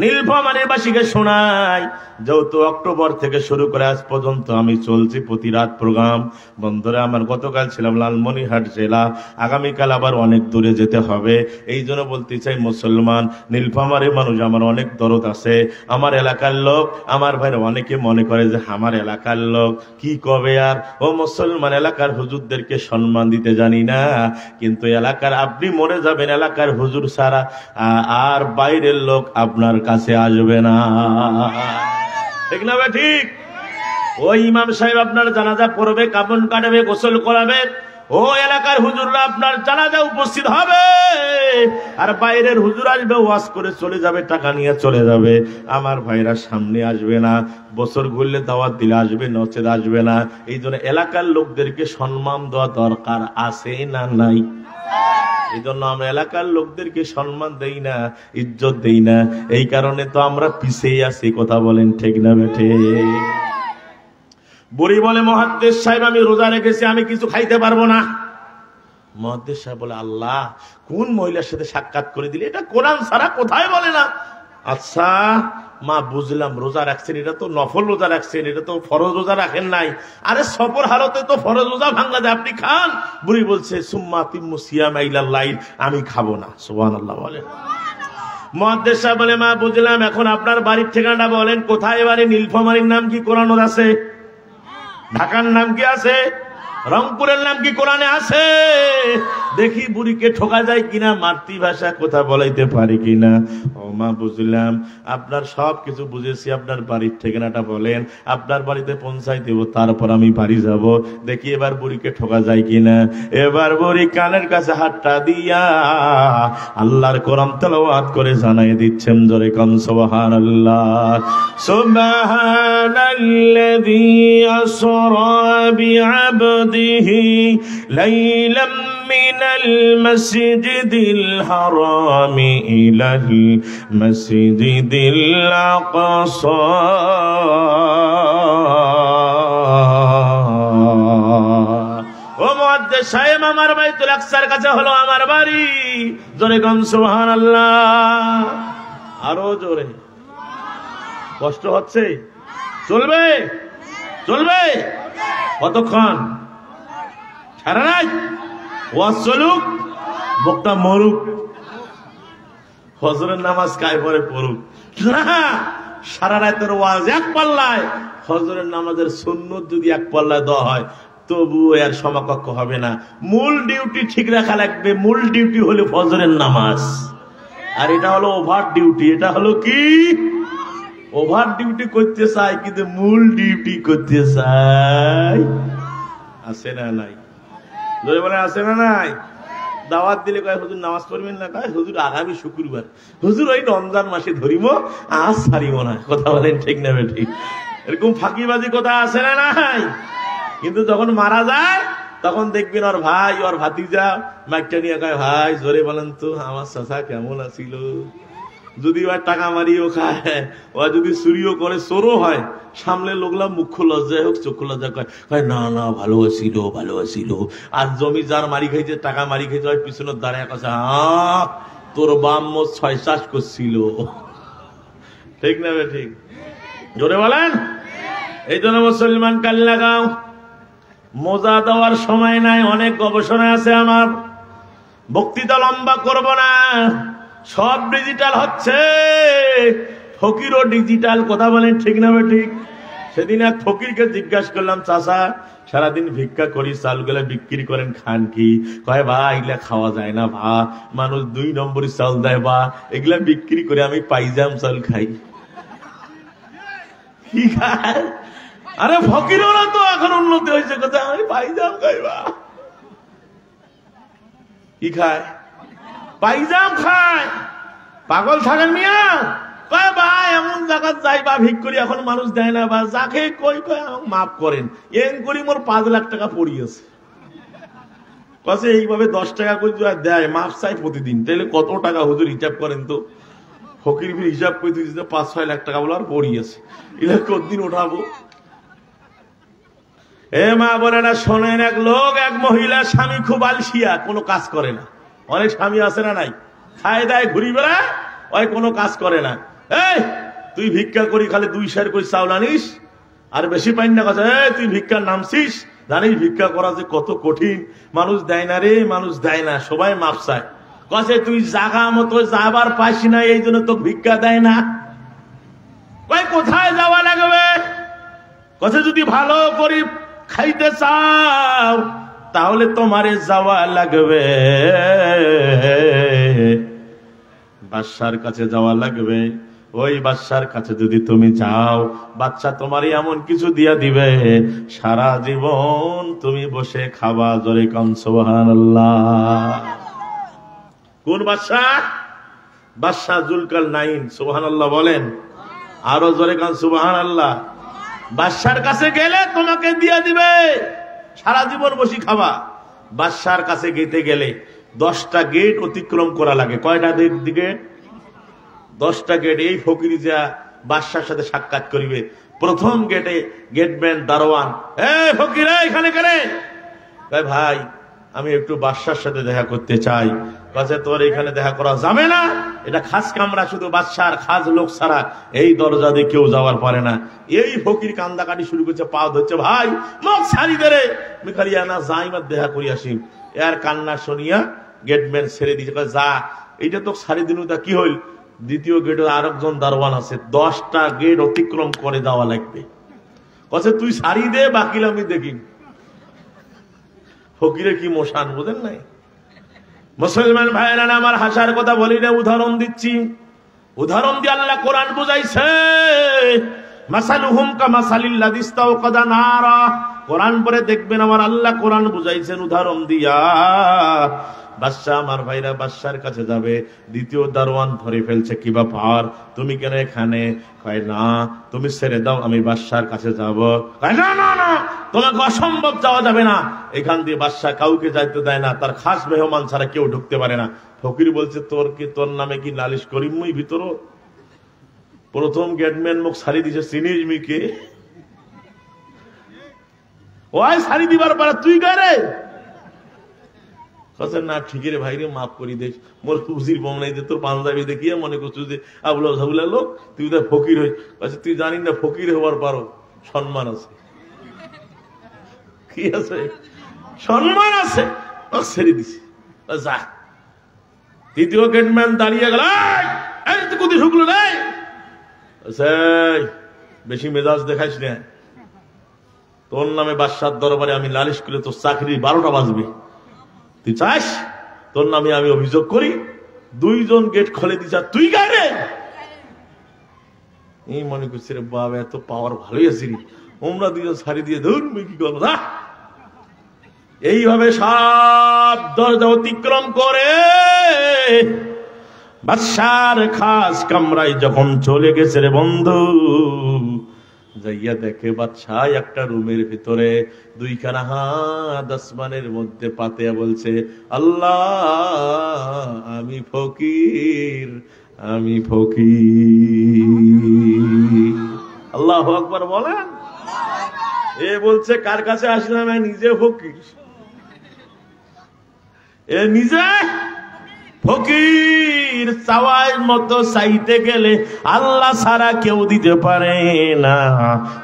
নীলফামারীবাসীকে শোনাই, যেহেতু অক্টোবর থেকে শুরু করে আজ পর্যন্ত আমি চলছি প্রতি রাত প্রোগ্রাম। বন্ধুরা আমার, গতকাল ছিলাম লালমনিরহাট জেলা, আগামীকাল আবার অনেক দূরে যেতে হবে। এই জন্য বলতে চাই মুসলমান, নীলফামারীর মানুষ আমার অনেক দরদ আছে। আমার এলাকার লোক, আমার ভাইরা অনেকে মনে করে যে আমার এলাকার লোক কি কবে। আর ও মুসলমান, এলাকার হুজুরদেরকে সম্মান দিতে জানি না, কিন্তু এলাকার আপনি মরে যাবেন, এলাকার হুজুর ছাড়া আর বাইরের লোক আপনার কাছে আসবে না। ঠিক না ভাই? ঠিক। ওই ইমাম সাহেব আপনার জানাজা পড়বে, কাফন কাটবে, গোসল করাবে, ও এলাকার হুজুররা আপনার জানাজা উপস্থিত হবে। আর বাইরের হুজুর আসবে, ওয়াজ করে চলে যাবে, টাকা নিয়ে চলে যাবে। আমার ভাইরা সামনে আসবে না, বছর ঘুরলে দাওয়াত দিলে আসবে, নচেত আসবে না। এই জন্য এলাকার লোকদেরকে সম্মান দেওয়া দরকার আছে না নাই? এই জন্য আমরা এলাকার লোকদেরকে সম্মান দেই না, ইজ্জত দেই না। এই কারণে তো আমরা পিছিয়ে আছি। কথা বলেন ঠিক না বেঠে? বুড়ি বলে মুহাদ্দিস সাহেব আমি রোজা রেখেছি, আমি কিছু খাইতে পারবো না। মুহাদ্দিস সাহেব বলে আল্লাহ কোন মহিলার সাথে সাক্ষাৎ করে দিলে, এটা কোরআন ছাড়া কোথায় বলে না। আচ্ছা মা বুঝলাম, রোজা রাখছেন, এটা তো নফল রোজা রাখছেন, এটা তো ফরজ রোজা রাখেন নাই। আরে সফর হালতে তো ফরজ রোজা ভাঙা যায়, আপনি খান। বুড়ি বলছে সুম্মা তিম্মু সিয়ামা ইলাল লাইল, আমি খাবো না। সুবহানাল্লাহ বলেন। মুহাদ্দিস সাহেব বলে মা বুঝলাম, এখন আপনার বাড়ির ঠিকানাটা বলেন, কোথায় বাড়ি? নীলফামারীর নাম কি কোরআনে আছে? ঢাকার নাম কি আছে? রংপুরের নাম কি কোরআনে আছে? দেখি বুড়িকে ঠকা যায় কিনা, মাতৃভাষা কথা বলাইতে পারি কিনা। ও মা বুঝলাম, আপনার সব কিছু বুঝেছি, আপনার বাড়ির ঠিকানাটা বলেন, আপনার বাড়িতে পৌঁছাই দেব, তারপর আমি বাড়ি যাব। দেখি এবার বুড়িকে ঠকা যায় কিনা। এবার বুড়ি কানের কাছে হাতটা দিয়া আল্লাহর কোরআন তেলাওয়াত করে জানাই দিচ্ছেন, জোরে কোন সুবহানাল্লাহ। সুবহানাল্লাযী আসরা বিআবদিহি লাইলাম মিনাল মাসজিদিল হারামি ইলাল মাসজিদিল আকসা। ও মুহাদ্দিস সাহেব, আমার বাইতুল আকসার কাছে হলো আমার বাড়ি। জোরে কোন সুবহানাল্লাহ। আরো জোরে। কষ্ট হচ্ছে? চলবে? চলবে? কতক্ষণ? সারা রাত ওয়াজ চলুক, বক্তা মরুক, ফজরের নামাজ কায় পরে পড়ুক না। সারা রাতের ওয়াজ এক পাল্লায়, ফজরের নামাজের সুন্নত যদি এক পাল্লায় দেওয়া হয় তবুও এর সমকক্ষ হবে না। মূল ডিউটি ঠিক রাখা লাগবে। মূল ডিউটি হলো ফজরের নামাজ, আর এটা হলো ওভার ডিউটি। এটা হলো কি? ওভার ডিউটি করতে চাই, কিন্তু মূল ডিউটি করতে চাই। আছে না নাই? যদি বলে আছে না নাই? দাওয়াত দিলে কয় হুজুর নামাজ পড়বেন না, কয় হুজুর আগামী শুক্রবার, হুজুর ওই রমজান মাসে ধরিব, আজ ছাড়িব না। কথা বলেন ঠিক না ঠিক? এরকম ফাঁকিবাজি কথা আছে না নাই? কিন্তু যখন মারা যায় তখন দেখবেন ওর ভাই ওর ভাতিজা মাইকটা নিয়ে কয়, ভাই জোরে বলেন তো আমার চাচা কেমন আছিল। যদি ওর টাকা মারিও খায়, ও যদি চুরিও করে, চোরও হয়, সামনে লোকলা মুখ্য লজ্জায় হোক চক্ষু লজ্জা কয় না না ভালো আছিল ভালো আছিল। আর জমি যার মারি খাইছে, টাকা মারি খাইছে, ওই পিছনে দাঁড়ায় কাছে, তোর বাম 6 চাষ করছিল। ঠিক না বে ঠিক? জোরে বলেন। এই জন্য মুসলমান কাল লাগাও, মোজা দেওয়ার সময় নাই, অনেক গবেষণা আছে আমার, বক্তৃতা লম্বা করব না। সব ডিজিটাল হচ্ছে, ফকিরও ডিজিটাল। কথা বলেন ঠিক না বে ঠিক? সেদিন এক ফকিরকে জিজ্ঞাসা করলাম, চাচা সারাদিন ভিক্ষা করি, চালগুলা বিক্রি করেন, খান কি? কয় ভাই এগুলা খাওয়া যায় না ভা, মানুষ 2 নম্বরই চাল দেয় বা, এগুলা বিক্রি করে আমি পাইজাম চাল খাই। কি খায়? আরে ফকিররা তো এখন উন্নতি হয়েছে, কথা আমি পাইজাম খাইবা। কি খায়? পাইজাম খায়। পাগল থাকেন মিয়া? কয় ভাই এমন জায়গা যাই বা ভিক করি, এখন মানুষ দেয় না, বা যাকে কই কয় মাফ করেন, এন করি মোর 5 লাখ টাকা পড়িয়েছে। কাছে এইভাবে 10 টাকা করে দেয়, মাফ চাই প্রতিদিন, তাহলে কত টাকা হুজুর হিসাব করেন তো। ফকির হিসাব করে দিয়েছে 5-6 লাখ টাকা বলে আর পড়িয়েছে, এগুলো কতদিন উঠাবো? এ মা বলে না, শোনেন, এক লোক এক মহিলা স্বামী খুব আলসিয়া, কোনো কাজ করে না। অনেক স্বামী আছে না নাই, খায় দায় ঘুরি বেড়ায়, ওই কোনো কাজ করে না। এই তুই ভিক্ষা করি খালি 2 সের করে চাউল আনিস আর বেশি পাইন না। কথা তুই ভিক্ষার নামছিস, জানিস ভিক্ষা করা যে কত কঠিন, মানুষ দেয় না রে, মানুষ দেয় না, সবাই মাপ চায়। কাছে তুই জাগা মতো যাবার পাইস না, এই জন্য তো ভিক্ষা দেয় না। কই কোথায় যাওয়া লাগবে? কাছে যদি ভালো করি খাইতে চাও তাহলে তোমারে যাওয়া লাগবে বাদশার কাছে, যাওয়া লাগবে। ওই বাদশার কাছে যদি তুমি যাও, বাদশা তোমার এমন কিছু দিয়া দিবে, সারা জীবন তুমি বসে খাবা। জোরে কান সুবহানাল্লাহ। কোন বাদশা? বাদশা জুলকারনাইন। সুবহানাল্লাহ বলেন, আরো জোরে কান সুবহানাল্লাহ। বাদশার কাছে গেলে তোমাকে দিয়া দিবে, সারা জীবন বসে খাবা। বাদশার কাছে গেতে গেলে 10টা গেট অতিক্রম করা লাগে। কয়টা দিকে? 10টা গেট। এই ফকির যা বাদশার সাথে সাক্ষাৎ করিবে, প্রথম গেটে গেটম্যান দারোয়ান, এই ফকির এখানে কেন? ভাই আমি একটু বাদশার সাথে দেখা করতে চাই। কাছে তোর এখানে দেখা করা যাবে না, এটা খাস কামরা, শুধু বাদশার খাস লোক ছাড়া এই দরজা দিয়ে কেউ যাওয়ার পারে না। এই ফকির কান্দাকাটি শুরু করছে, পা ধরছে, ভাই মুখ ছাড়ি দে রে, মিখারিয়া না যাই মা দেখা করি আসি। এর কান্না শুনিয়া গেটম্যান ছেড়ে দিয়েছে, যা, এইটা তো ছাড়ি দিন। কি হইল? দ্বিতীয় গেটে আরেকজন দারোয়ান আছে, 10টা গেট অতিক্রম করে যাওয়া লাগবে। কাছে তুই ছাড়ি দে, বাকি আমি দেখি। ফকিরে কি মশান, বুঝেন নাই? মুসলমান ভাইরা আমার হাসার কথা বলি না, উদাহরণ দিচ্ছি। উদাহরণ দিয়ে আল্লাহ কোরআন বুঝাইছে, মাসালুহুম কামাসালিল্লাযী ইসতাওকাদা নারা। কোরআন পড়ে দেখবেন আমার আল্লাহ কোরআন বুঝাইছেন উদাহরণ দিয়া। বাদশা আমার ভাইরা বাদশার কাছে যাবে, দ্বিতীয় দারোয়ান ধরে ফেলছে, কি ব্যাপার, তুমি কেন এখানে? কয় না, তুমি ছেড়ে দাও, আমি বাদশার কাছে যাব। কয় না না না, তোমাকে অসম্ভব, যাওয়া যাবে না, এখান দিয়ে বাদশা কাউকে যাইতে দেয় না, তার খাস মেহমান ছাড়া কেউ ঢুকতে পারে না। ফকির বলছে, তোর নামে কি নালিশ করিম মুই ভিতর? প্রথম গেটম্যান মুখ ছাড়ি দিছে, চিনিস মিকে? ওই ছাড়ি দিবার পারে, তুই গারে? না ঠিক রে ভাই রে, মাফ করি দেশ, মোর খুশির বম নাই, তোর পাঞ্জাবি দেখিয়ে মনে করছো যে আবুলা ঝাবুলা লোক, তুই তো ফকির হইস। তুই জানিস না ফকির হবার পারো, সম্মান আছে। কি আছে? সম্মান আছে। ছেড়ে দিছি, যা। তৃতীয় গেটম্যান দাঁড়িয়ে গেল, কোথায় ঢুকলো রে? বেশি মেজাজ দেখাইস না, তোর নামে বাদশার দরবারে আমি নালিশ করে তোর চাকরি 12টা বাজবে। তুই চাস তোর নামে আমি অভিযোগ করি? 2জন গেট খুলে দিস, তুই গায়ে এই মনে করছি রে বাবা, এত পাওয়ার ভালোই আছি, ওমরা 2জন ছাড়ি দিয়ে ধর কি করবো না। এইভাবে সব দরজা অতিক্রম করে বাদশার খাস কামরায় যখন চলে গেছে রে বন্ধু, যাইয়া দেখে বাদশাহ একটা রুমের ভিতরে দুইখানা হাত আসমানের মধ্যে পাতিয়া বলছে, আল্লাহ আমি ফকির, আমি ফকির। আল্লাহু আকবার বলেন। এ বলছে কার কাছে আসলাম, নিজে ফকির, এ নিজে ফকির। চাওয়ার মতো চাইতে গেলে আল্লাহ ছাড়া কেউ দিতে পারে না।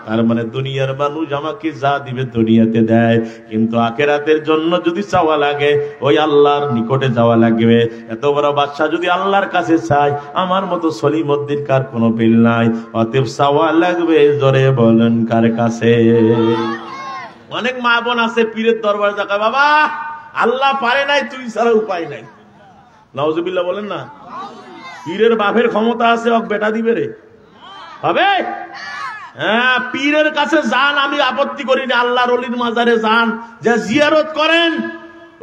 তার মানে দুনিয়ার মানুষ আমাকে যা দিবে দুনিয়াতে দেয়, কিন্তু আখিরাতের জন্য যদি চাওয়া লাগে ওই আল্লাহর নিকটে যাওয়া লাগবে। এত বড় বাদশা যদি আল্লাহর কাছে চাই, আমার মতো সলিমউদ্দিন কার কোনো বিল নাই, অতএব চাওয়া লাগবে জোরে বলেন কার কাছে। অনেক মা বোন আছে পীরের দরবার দেখা, বাবা আল্লাহ পারে নাই, তুই ছাড়া উপায় নাই। নাউজুবিল্লাহ বলেন না। পীরের বাপের ক্ষমতা আছে, ওক বেটা দিবে রে, হবে? হ্যাঁ, পীরের কাছে যান, আমি আপত্তি করি না। আল্লাহর ওলির মাজারে যান, যে জিয়ারত করেন,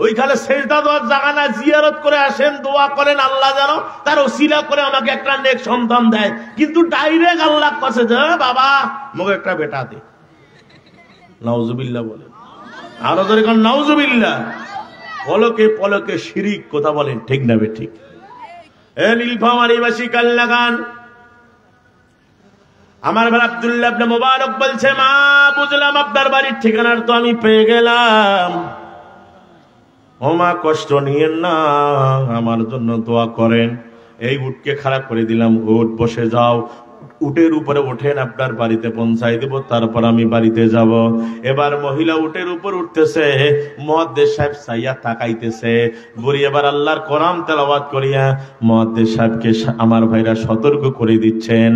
ওইখানে সেজদা দেওয়ার জায়গা না, জিয়ারত করে আসেন, দোয়া করেন আল্লাহ যেন তার ওসিলা করে আমাকে একটা নেক সন্তান দেয়। কিন্তু ডাইরেক্ট আল্লাহর কাছে যে বাবা মোকে একটা বেটা দে। নাউজুবিল্লাহ বলেন, আরো ধরে কারণ নাউজুবিল্লাহ। পলকে পলকে শিরিক, কথা বলেন ঠিক না বে ঠিক? এ নীলফামারীবাসী কাল লাগান। আমার ভাই আব্দুল্লাহ ইবনে মুবারক বলছে, মা বুঝলাম আপনার বাড়ির ঠিকানার তো আমি পেয়ে গেলাম। ও মা কষ্ট নিয়েন না, আমার জন্য দোয়া করেন। এই উটকে খারাপ করে দিলাম, উট বসে যাও, উটের উপরে ওঠেন, আপনার বাড়িতে পৌঁছাই দেব, তারপর আমি বাড়িতে যাব। এবার মহিলা উটের উপর উঠতেছে, মুহাদ্দিস সাহেব চাইয়া তাকাইতেছে। বুড়ি এবার আল্লাহর কোরআন তেলাওয়াত করিয়া মুহাদ্দিস সাহেবকে আমার ভাইরা সতর্ক করে দিচ্ছেন,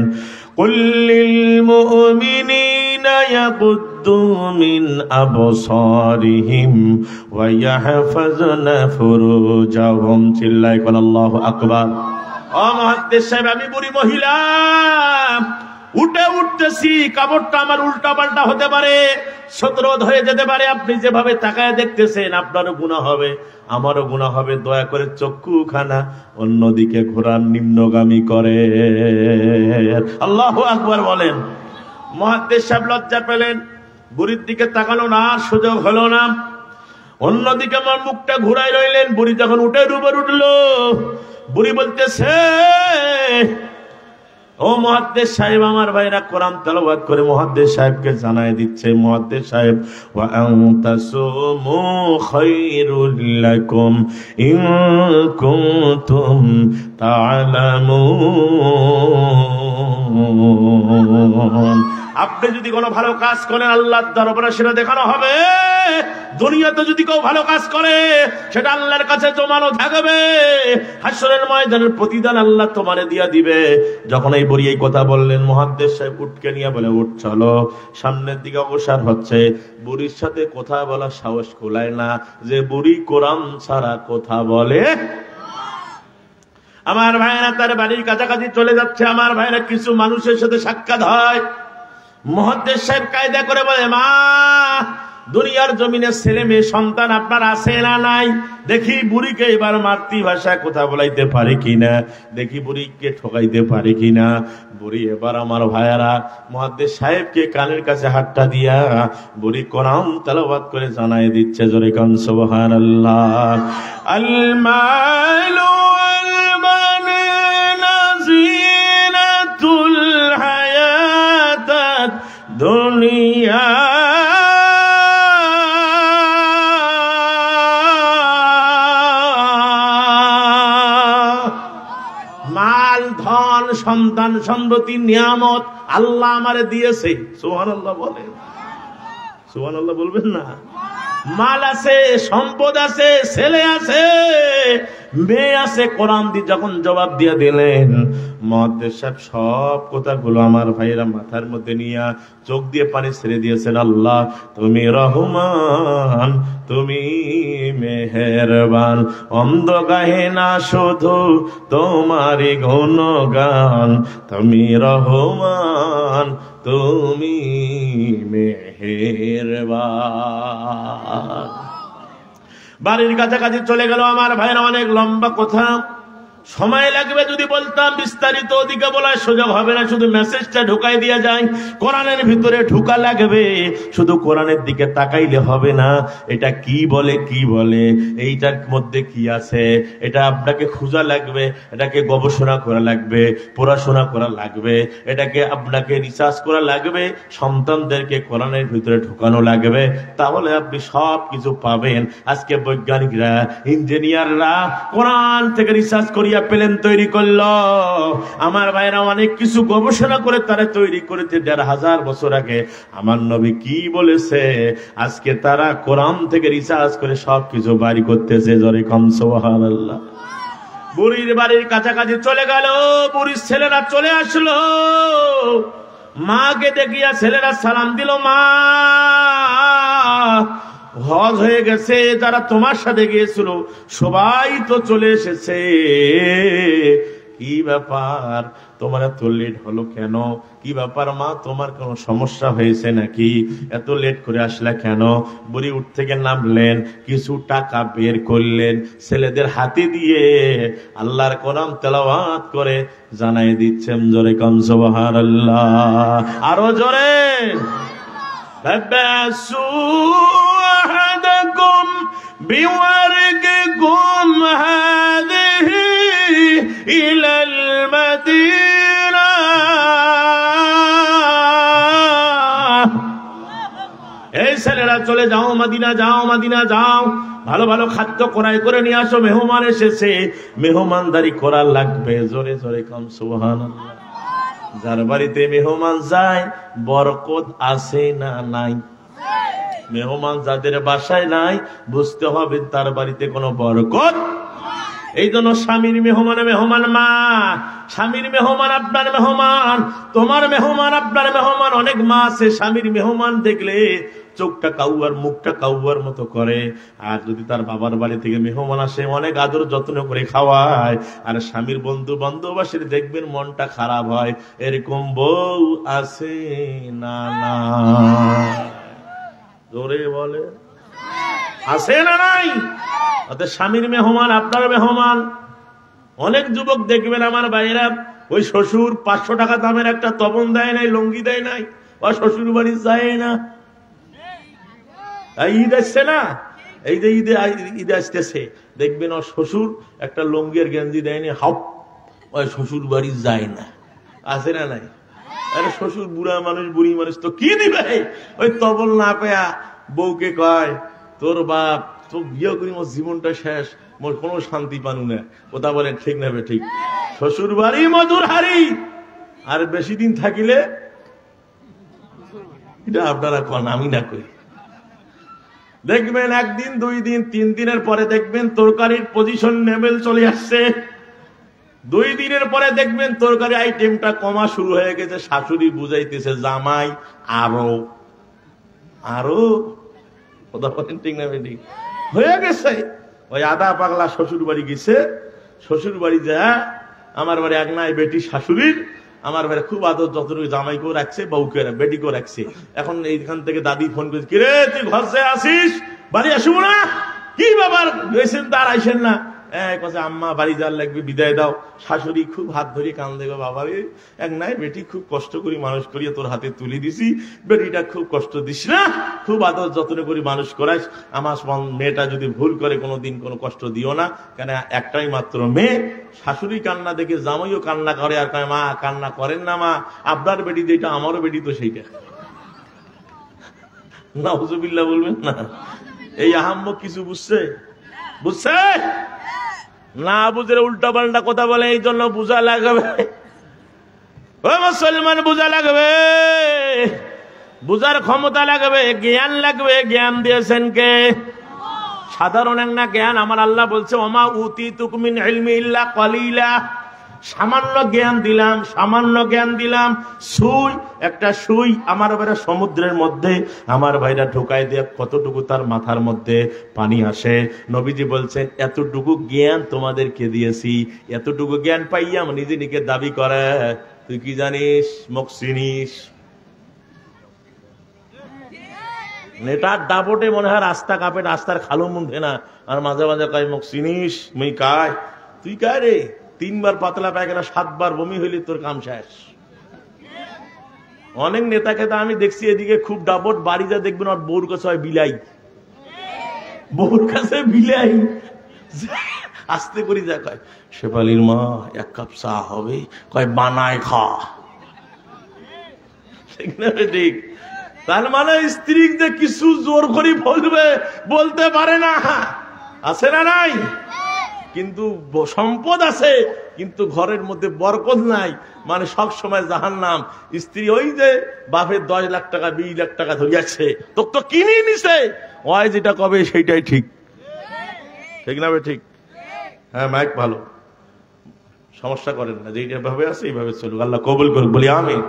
কুল্লিল মুমিনিনা ইয়াগুদ্দু মিন আবসারিহিম ওয়া ইয়াহফাজনা ফুরুজাহুম। চিল্লায় কোন আল্লাহু আকবার। ও মুহাদ্দিস সাহেব, আমি বুড়ি মহিলা, উঠে উঠতেছি, কাপড়টা আমার উল্টা পাল্টা হতে পারে, শতরোধ হয়ে যেতে পারে। আপনি যেভাবে তাকায় দেখতেছেন, আপনারও গুনাহ হবে, আমারও গুনাহ হবে। দয়া করে চক্ষুখানা অন্যদিকে ঘোরান, নিম্নগামী করে। আল্লাহু আকবার বলেন। মুহাদ্দিস সাহেব লজ্জা পেলেন, বুড়ির দিকে তাকানো না সুযোগ হলো না। অন্যদিকে আমার মুখটা ঘুরাই রইলেন। বুড়ি যখন উটের উপর উঠলো, বুড়ি বলতেছে, ও মুহাদ্দিস সাহেব, আমার ভাইরা কোরআন তেলাওয়াত করে মুহাদ্দিস সাহেবকে জানায় দিচ্ছে, মুহাদ্দিস সাহেব, ওয়া আনতাসুমু খায়রুল লাকুম ইন কুনতুম তা'লামুন। আপনি যদি কোনো ভালো কাজ করেন আল্লাহর দরবারে সেটা দেখানো হবে। দুনিয়াতে যদি কেউ ভালো কাজ করে সেটা আল্লাহর কাছে জমানো থাকবে। হাসরের ময়দানের প্রতিদান আল্লাহ তোমারে দিয়া দিবে। যখন এই বুড়ি এই কথা বললেন, মুহাদ্দিস সাহেব উঠকে নিয়ে বলে, উঠ চলো। সামনের দিকে অগ্রসর হচ্ছে। বুড়ির সাথে কথা বলার সাহস কুলায় না, যে বুড়ি কোরআন ছাড়া কথা বলে। আমার ভাইরা তার বাড়ির কাছাকাছি চলে যাচ্ছে। আমার ভাইরা কিছু মানুষের সাথে সাক্ষাৎ হয়। মুহাদ্দিস সাহেব কায়দা করে বলে, মা দুনিয়ার জমিনে ছেলে মেয়ে সন্তান আপনার আছে না নাই? দেখি বুড়িকে এবার মাতৃভাষায় কথা বলাইতে পারে কিনা, দেখি বুড়িকে ঠকাইতে পারে কিনা। বুড়ি এবার আমার ভাইয়ারা মুহাদ্দিস সাহেবকে কানের কাছে হাতটা দিয়া বুড়ি কোরআন তেলাওয়াত করে জানাই দিচ্ছে, জোরে কান সুবহানাল্লাহ। আল মালু ওয়াল বানুনা যিনাতুল হায়াতাদ দুনিয়া সন্তান সম্পত্তি নিয়ামত আল্লাহ আমারে দিয়েছে। সুবহানাল্লাহ বলেন, সুবহানাল্লাহ বলবেন না? মাল আছে, সম্পদ আছে, ছেলে আছে, মেয়ে আছে। কোরআন দিয়ে যখন জবাব দিয়ে দিলেন, মুহাদ্দিস সাহেব সব কথাগুলো আমার ভাইরা মাথার মধ্যে নিয়ে চোখ দিয়ে পানি ছেড়ে দিয়েছেন। আল্লাহ তুমি রহমান, তুমি মেহেরবান, অন্ধ গাহে না শুধু তোমারই গুণগান। তুমি রহমান, তুমি মেহেরবান। বাড়ির কাছাকাছি চলে গেল আমার ভাইরা, অনেক লম্বা কথা। সময় লাগবে যদি বলতাম, বিস্তারিত ওদিকে বলার সুযোগ হবে না, শুধু মেসেজটা ঢুকাই দিয়া যায়। কোরআনের ভিতরে ঢুকা লাগবে, শুধু কোরআনের দিকে তাকাইলে হবে না। এটা কি বলে, কি বলে, এইটার মধ্যে কি আছে, এটা আপনাকে খোঁজা লাগবে, এটাকে গবেষণা করা লাগবে, পড়াশোনা করা লাগবে, এটাকে আপনাকে রিসার্চ করা লাগবে, সন্তানদেরকে কোরআনের ভিতরে ঢুকানো লাগবে, তাহলে আপনি সব কিছু পাবেন। আজকে বৈজ্ঞানিকরা, ইঞ্জিনিয়াররা কোরআন থেকে রিসার্চ করিয়া প্লেন তৈরি করলো। আমার ভাইরা অনেক কিছু গবেষণা করে তারা তৈরি করেছে ১৫০০ বছর আগে। আমার নবী কি বলেছে, আজকে তারা কোরআন থেকে রিসার্চ করে সবকিছু বাড়ি করতেছে। জোরে কম সুবহানাল্লাহ। বুড়ির বাড়ির কাছাকাছি চলে গেল, বুড়ির ছেলেরা চলে আসলো, মাকে দেখিয়া ছেলেরা সালাম দিল, মা হজ হয়ে গেছে, যারা তোমার সাথে গিয়েছিল সবাই তো চলে এসেছে, কি ব্যাপার তোমার এত লেট হলো কেন? কি ব্যাপার মা, তোমার কোনো সমস্যা হয়েছে নাকি? এত লেট করে আসলা কেন? বুড়ি উঠ থেকে নামলেন, কিছু টাকা বের করলেন, ছেলেদের হাতে দিয়ে আল্লাহর কোরআন তেলাওয়াত করে জানাই দিচ্ছেন। জোরে কম সুবহানাল্লাহ, আরো জোরে। أحدكم بورقكم هذه إلى المدينة এই ছেলেরা চলে যাও, মদিনা যাও, মদিনা যাও, ভালো ভালো খাদ্য ক্রয় করে নিয়ে আসো, মেহমান এসেছে, মেহমানদারি করা লাগবে। জোরে জোরে কম সুবহানাল্লাহ। যার বাড়িতে মেহমান যায় বরকত আছে না নাই? মেহমান যাদের বাসায় নাই, বুঝতে হবে তার বাড়িতে কোনো বরকত। এই জন্য স্বামীর মেহমান মেহমান মা, স্বামীর মেহমান আপনার মেহমান, তোমার মেহমান আপনার মেহমান। অনেক মা আছে স্বামীর মেহমান দেখলে চোখটা কাউয়ার, মুখটা কাউয়ার মতো করে। আর যদি তার বাবার বাড়ি থেকে মেহমান আসে, অনেক আদর যত্ন করে খাওয়ায়, আর স্বামীর বন্ধু বান্ধব আসে দেখবেন মনটা খারাপ হয়। এরকম বউ আছে না? না, জোরে বলে, আছে না নাই? অর্থাৎ স্বামীর মেহমান আপনার মেহমান। অনেক যুবক দেখবেন আমার ভাইয়েরা, ওই শ্বশুর ৫০০ টাকা দামের একটা তপন দেয় নাই, লুঙ্গি দেয় নাই, বা শ্বশুর বাড়ি যায় না। ঈদ আসছে না, এই যে ঈদে আসতেছে, দেখবেন ওর শ্বশুর একটা লুঙ্গির গেঞ্জি দেয়নি, হাপ, ওই শ্বশুর বাড়ি যায় না। আছে না নাই? আরে শ্বশুর বুড়া মানুষ, বুড়ি মানুষ, তো কি দিবে? ওই তবল না পেয়া বউকে কয়, তোর বাপ তো বিয়ে করি মোর জীবনটা শেষ, মোর কোনো শান্তি পানু না। কথা বলেন ঠিক না? ঠিক। শ্বশুর বাড়ি মধুর হারি, আর বেশি দিন থাকিলে, এটা আপনারা কন, আমি না কই। দেখবেন একদিন, ২ দিন, ৩ দিনের পরে দেখবেন তরকারির পজিশন লেভেল চলে আসছে। ২ দিনের পরে দেখবেন তরকারি আইটেমটা কমা শুরু হয়ে গেছে। শাশুড়ি বুঝাইতেছে জামাই আরো আরো, কথা বলেন ঠিক না? ঠিক হয়ে গেছে। ওই আদা পাগলা শ্বশুর বাড়ি গেছে, শ্বশুর বাড়ি যা, আমার বাড়ি এক নাই বেটি শাশুড়ির, আমার বাড়ি খুব আদর যত্ন, জামাইকেও রাখছে, বউকে বেটিকেও রাখছে। এখন এইখান থেকে দাদি ফোন করেছে, কিরে তুই ঘর সে আসিস, বাড়ি আসবো না? কি ব্যাপার, গেছেন তার আইসেন না? আম্মা বাড়ি যাওয়ার লাগবে, বিদায় দাও। শাশুড়ি খুব হাত ধরে কান দেবে, বাবা রে এক নাই বেটি খুব কষ্ট করি মানুষ করিয়া তোর হাতে তুলে দিছি, বেটিটা খুব কষ্ট দিস না, খুব আদর যত্ন করি মানুষ করাইস। আমার মেয়েটা যদি ভুল করে কোনোদিন কোনো কষ্ট দিও না, কেন একটাই মাত্র মেয়ে। শাশুড়ি কান্না দেখে জামাইও কান্না করে, আর কয় মা কান্না করেন না মা, আপনার বেটি যেটা আমারও বেটি তো সেইটা। নাউজুবিল্লাহ বলবেন না? এই আহাম্মক কিছু বুঝছে? বুঝছে না? বুঝলে উল্টা পাল্টা কথা বলে। এই জন্য বুঝা লাগবে, ও মুসলমান, বুঝা লাগবে, বুঝার ক্ষমতা লাগবে, জ্ঞান লাগবে। জ্ঞান দিয়েছেন কে? সাধারণ এক না জ্ঞান। আমার আল্লাহ বলছে, ওমা উতিতুকুম মিন ইলমি ইল্লা কলিলা, সামান্য জ্ঞান দিলাম, সামান্য জ্ঞান দিলাম। সুই, একটা সুই আমার ভাইরা সমুদ্রের মধ্যে আমার ভাইরা ঢোকাই দিয়ে কতটুকু তার মাথার মধ্যে পানি আসে। নবীজি বলছেন, এতটুকু জ্ঞান তোমাদেরকে দিয়েছি। এতটুকু জ্ঞান পাইয়া নিজে নিজে দাবি করে তুই কি জানিস, মুখ চিনিস। নেটার দাপটে মনে হয় রাস্তা কাপে, রাস্তার খালো মুখে না, আর মাঝে মাঝে কয় মুখ চিনিস, মুই কায়, তুই কায় রে? 3 বার পাতলা পায়খানা, 7 বার বমি হইলে তোর কাম শেষ। অনেক নেতাকে তো আমি দেখছি এদিকে খুব ডাবট, বাড়ি যা দেখবেন ওর বউর কাছে হয় বিলাই, বউর কাছে বিলাই। আস্তে করে যা কয়, শেফালির মা 1 কাপ চা হবে, কয় বানায় খা। ঠিক না? ঠিক। তার মানে স্ত্রীকে কিছু জোর করে বলবে, বলতে পারে না, আছে না নাই? কিন্তু সম্পদ আছে, কিন্তু ঘরের মধ্যে বরকত নাই, মানে সব সময় জাহান্নাম। স্ত্রী ওই যে বাপের 10 লাখ টাকা 20 লাখ টাকা ধরিয়াছে, তোকে তো কিনে নিছে, ওই যেটা কবে সেইটাই ঠিক। ঠিক না? ঠিক। হ্যাঁ, মাইক ভালো, সমস্যা করেন না, যেইটা ভাবে আছে এইভাবে চলুক, আল্লাহ কবুল করুক, বলি আমিন।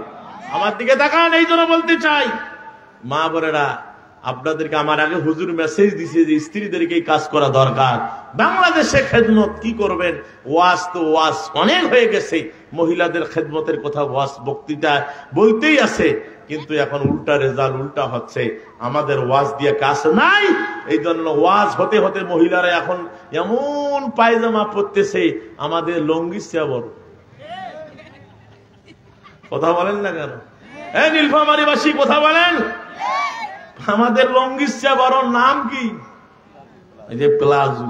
আমার দিকে তাকান, এই জন্য বলতে চাই, মা বোনেরা, আপনাদেরকে আমার আগে হুজুর মেসেজ দিছে যে স্ত্রীদেরকে এই কাজ করা দরকার। বাংলাদেশে খেদমত কি করবেন, ওয়াজ তো ওয়াজ অনেক হয়ে গেছে, মহিলাদের খেদমতের কথা ওয়াজ বক্তৃতা বলতেই আছে, কিন্তু এখন উল্টা রেজাল্ট, উল্টা হচ্ছে, আমাদের ওয়াজ দিয়ে কাজ নাই। এই জন্য ওয়াজ হতে হতে মহিলারা এখন এমন পায়জামা পরতেছে, আমাদের লঙ্গির চেয়ে বড়। কথা বলেন না কেন? এই নীলফামারীবাসী কথা বলেন, আমাদের লঙ্গির চেয়ে বড় নাম কি? এই যে প্লাজু।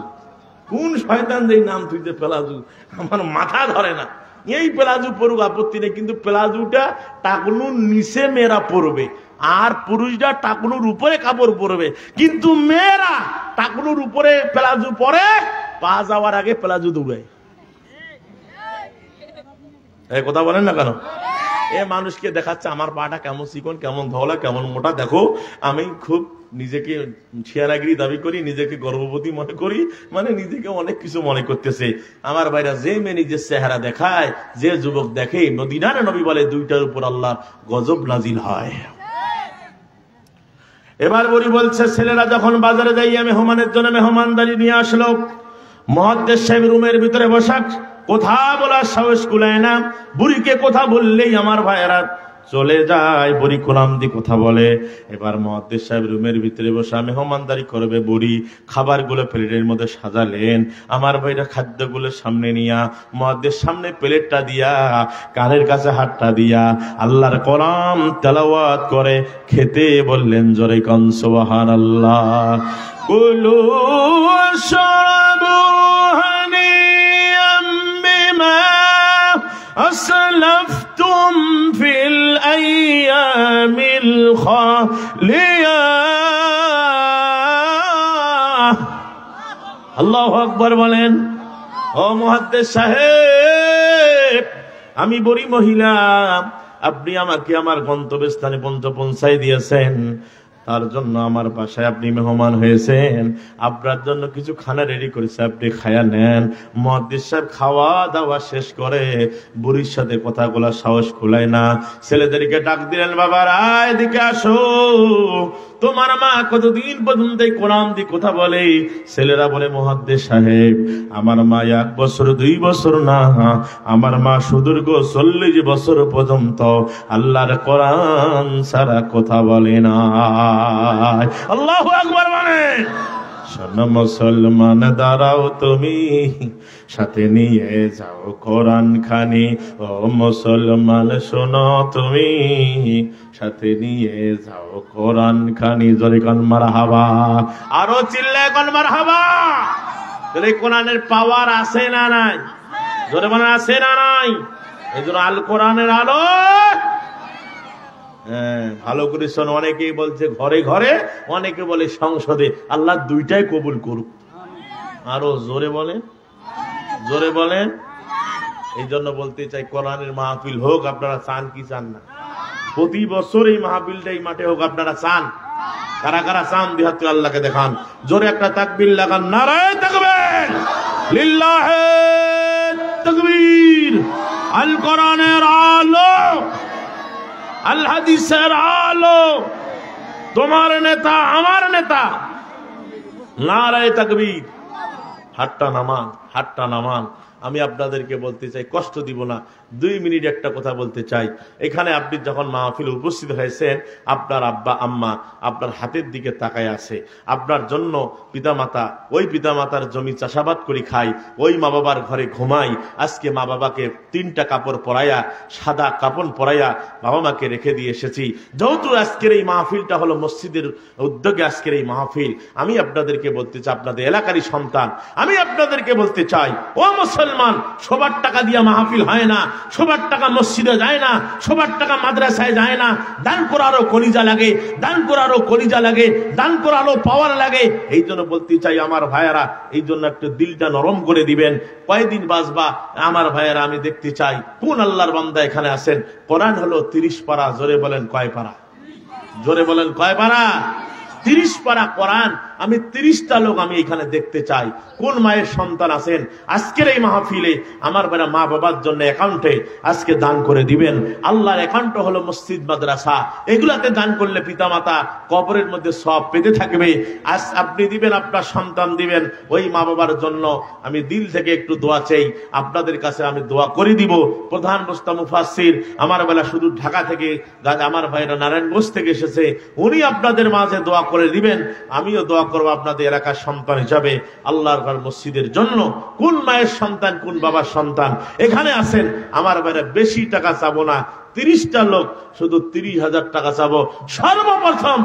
কোন শয়তান যে নাম তুইতে প্লাজু, আমার মাথা ধরে না। এই প্লাজু পড়ুক, আপত্তি নেই, কিন্তু প্লাজুটা টাকনুর নিচে মেয়েরা পরবে, আর পুরুষরা টাকনুর উপরে কাপড় পরবে, কিন্তু মেয়েরা টাকনুর উপরে প্লাজু পরে, পা যাওয়ার আগে প্লাজু দৌড়ায়। এই কথা বলেন না কেন? এ মানুষকে দেখাচ্ছে আমার পাটা কেমন চিকন, কেমন ধওলা, কেমন মোটা, দেখো। আমি খুব নিজেকে শিয়ারাগিরি দাবি করি, নিজেকে গর্ভবতী মনে করি, মানে নিজেকে অনেক কিছু মনে করতেছে। আমার ভাইরা, যে মেয়ে নিজের চেহারা দেখায়, যে যুবক দেখে, মদিনার নবী বলে 2টার উপর আল্লাহর গজব নাজিল হয়। এবার বলি বলছে, ছেলেরা যখন বাজারে যাইয়া মেহমানের জন্য মেহমানদারি নিয়ে আসলো, মুহাদ্দিস সাহেব রুমের ভিতরে বসা, কথা বলার সাহস কুলায় না। বুড়িকে কথা বললেই আমার ভাইয়েরা চলে যায়, বুড়ি কোরআন দিয়ে কথা বলে। এবার মুহাদ্দিস সাহেব রুমের ভিতরে বসা মেহমানদারি করবে, বুড়ি খাবারগুলো প্লেটের মধ্যে সাজালেন। আমার ভাইরা খাদ্যগুলো সামনে নিয়া, মুহাদ্দিস সামনে প্লেটটা দিয়া, কানের কাছে হাতটা দিয়া আল্লাহর কোরআন তেলাওয়াত করে খেতে বললেন, জোরে কোন সুবহানাল্লাহ। কুলু ওয়াশরাবু হানিয়াম বিমা আসলাফতুম ফিল আইয়ামিল খালিয়া। আল্লাহু আকবার বলেন। ও মুহাদ্দিস সাহেব, আমি বড়ি মহিলা, আপনি আমাকে আমার গন্তব্যস্থানে পৌঁছাই দিয়েছেন, তার জন্য আমার বাসায় আপনি মেহমান হয়েছেন, আপনার জন্য কিছু খানা রেডি করেছে, আপনি খায়া নেন। মুহাদ্দিস সাহেব খাওয়া দাওয়া শেষ করে বুড়ির সাথে কথাগুলা সাহস খুলায় না, ছেলেদেরকে ডাক দিলেন, বাবারা এদিকে আসো, তোমার মা কতদিন পর্যন্ত কোরআন দিয়ে কথা বলে? ছেলেরা বলে, মুহাদ্দিস সাহেব, আমার মা 1 বছর 2 বছর না, আমার মা সুদীর্ঘ 40 বছর পর্যন্ত আল্লাহর কোরআন ছাড়া কথা বলে না। আল্লাহু আকবার বলেন। শোনো মুসলমান, দাঁড়াও তুমি, সাথে নিয়ে যাও কোরআন খানি। ও মুসলমান শোনো তুমি, সাথে নিয়ে যাও কোরআন খানি। জোরে কোন মারহাবা, আরো চিল্লায় কোন মারহাবা। তাহলে কোরআনের পাওয়ার আছে না নাই? জোরে বলেন, আছে না নাই? এই জন্য আল কোরআনের আলো। হ্যাঁ, ভালো করে শোনো। অনেকেই বলছে ঘরে ঘরে, অনেকে বলে সংসদে। আল্লাহ 2টাই কবুল করুক। আরো জোরে বলেন, জোরে বলেন। এই জন্য বলতে চাই, কোরআনের মাহফিল হোক, আপনারা চান কি চান না? প্রতি বছর এই মাহফিলটা এই মাঠে হোক, আপনারা চান? কারা কারা চান? দিহাত আল্লাহকে দেখান, জোরে একটা তাকবীর লাগান, নারায়ে তাকবীর, লিল্লাহি তাকবীর। আল কোরআনের আলো, আল হাদিসের আলো, তোমার নেতা আমার নেতা, নারায়ে তাকবীর। হাতটা নামান, হাতটা নামান। আমি আপনাদেরকে বলতে চাই, কষ্ট দিব না, 2 মিনিট একটা কথা বলতে চাই। এখানে আপনি যখন মাহফিলে উপস্থিত হয়েছেন, আপনার আব্বা আম্মা আপনার হাতের দিকে তাকায় আছে। আপনার জন্য পিতামাতা, ওই পিতামাতার জমি চাষাবাদ করে খাই, ওই মা বাবার ঘরে ঘুমাই। আজকে মা বাবাকে 3টা কাপড় পরাইয়া, সাদা কাপড় পরাইয়া বাবা মাকে রেখে দিয়ে এসেছি। যেহেতু আজকের এই মাহফিলটা হলো মসজিদের উদ্যোগে আজকের এই মাহফিল, আমি আপনাদেরকে বলতে চাই, আপনাদের এলাকারই সন্তান, আমি আপনাদেরকে বলতে চাই, ও মুসলমান, সবার টাকা দিয়া মাহফিল হয় না, সবার টাকা মসজিদে যায় না, সবার টাকা মাদ্রাসায় যায় না। দান করারও কলিজা লাগে, দান করারও কলিজা লাগে, দান করারও পাওয়ার লাগে। এই জন্য বলতে চাই আমার ভাইয়েরা, এই জন্য একটু দিলটা নরম করে দিবেন। কয়দিন বাঁচবা আমার ভাইয়েরা, আমি দেখতে চাই কোন আল্লাহর বান্দা এখানে আছেন। কোরআন হলো 30 পারা, জোরে বলেন কয় পারা? জোরে বলেন কয় পারা? 30 পারা কোরআন। আমি 30টা লোক আমি এখানে দেখতে চাই। কোন মায়ের সন্তান আছেন আজকের এই মাহফিলে? আমার বেটা মা বাবার জন্য অ্যাকাউন্টে আজকে দান করে দিবেন। আল্লাহর অ্যাকাউন্ট হলো মসজিদ মাদ্রাসা, এগুলাতে দান করলে পিতামাতা কবরের মধ্যে সব পেতে থাকবে। আজ আপনি দিবেন, আপনার সন্তান দিবেন, ওই মা বাবার জন্য আমি দিল থেকে একটু দোয়া চাই। আপনাদের কাছে আমি দোয়া করে দিব। প্রধান মুফাসসির আমার বেলা শুধু ঢাকা থেকে, আমার ভাইরা নারায়ণগঞ্জ থেকে এসেছে, উনি আপনাদের মাঝে দোয়া করে দিবেন। আমিও দোয়া করবো আপনাদের এলাকার সন্তান হিসাবে আল্লাহর ঘর মসজিদের জন্য। কোন মায়ের সন্তান, কোন বাবার সন্তান এখানে আছেন? আমার বাইরে বেশি টাকা চাবো না, 30টা লোক শুধু 30,000 টাকা চাবো। সর্বপ্রথম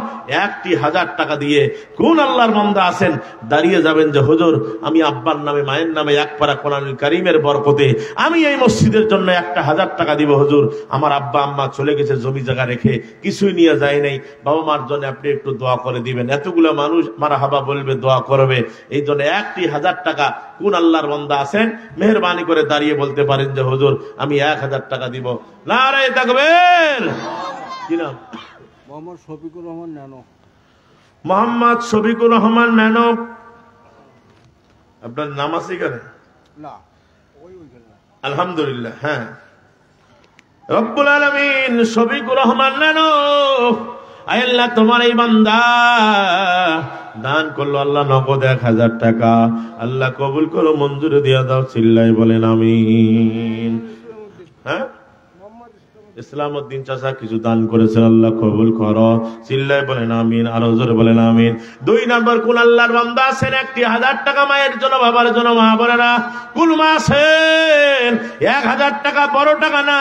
1,000 টাকা দিয়ে কোন আল্লাহর বান্দা আছেন দাঁড়িয়ে যাবেন যে হুজুর, আমি আব্বার নামে মায়ের নামে 1 পারা কোরআনুল কারীমের বরকতে আমি এই মসজিদের জন্য 1,000 টাকা দিব। হুজুর, আমার আব্বা আম্মা চলে গেছে জমি জায়গা রেখে, কিছুই নিয়ে যায় নাই, বাবা মার জন্য আপনি একটু দোয়া করে দিবেন। এতগুলো মানুষ মারহাবা বলবে, দোয়া করবে। এই জন্য 1,000 টাকা কোন আল্লাহর বান্দা আছেন মেহেরবানি করে দাঁড়িয়ে বলতে পারেন যে হুজুর, আমি 1,000 টাকা দিব। নারে তাকবীর। কি নাম? মোহাম্মদ শফিকুর রহমান ন্যানো। মোহাম্মদ শফিকুর রহমান ন্যানো। আপনার নাম আছে এখানে? না, আলহামদুলিল্লাহ। হ্যাঁ, রব্বুল আলামিন শফিকুর রহমান ন্যানো, আয় আল্লাহ, তোমার এই বান্দা দান করলো আল্লাহ নগদ 1,000 টাকা, আল্লাহ কবুল করো, মঞ্জুর দিয়া দাও। চিল্লাই বলেন আমিন। হ্যাঁ, ইসলামউদ্দিন চাচা কিছু দান করেছেন, আল্লাহ কবুল করো। চিল্লায় বলেন আমিন, আরো জোরে বলেন আমিন। 2 নম্বর, কোন আল্লাহর বান্দা আছেন 1,000 টাকা মায়ের জন্য, বাবার জন্য? মা বোনেরা, কোন মা আছেন? 1,000 টাকা বড় টাকা না,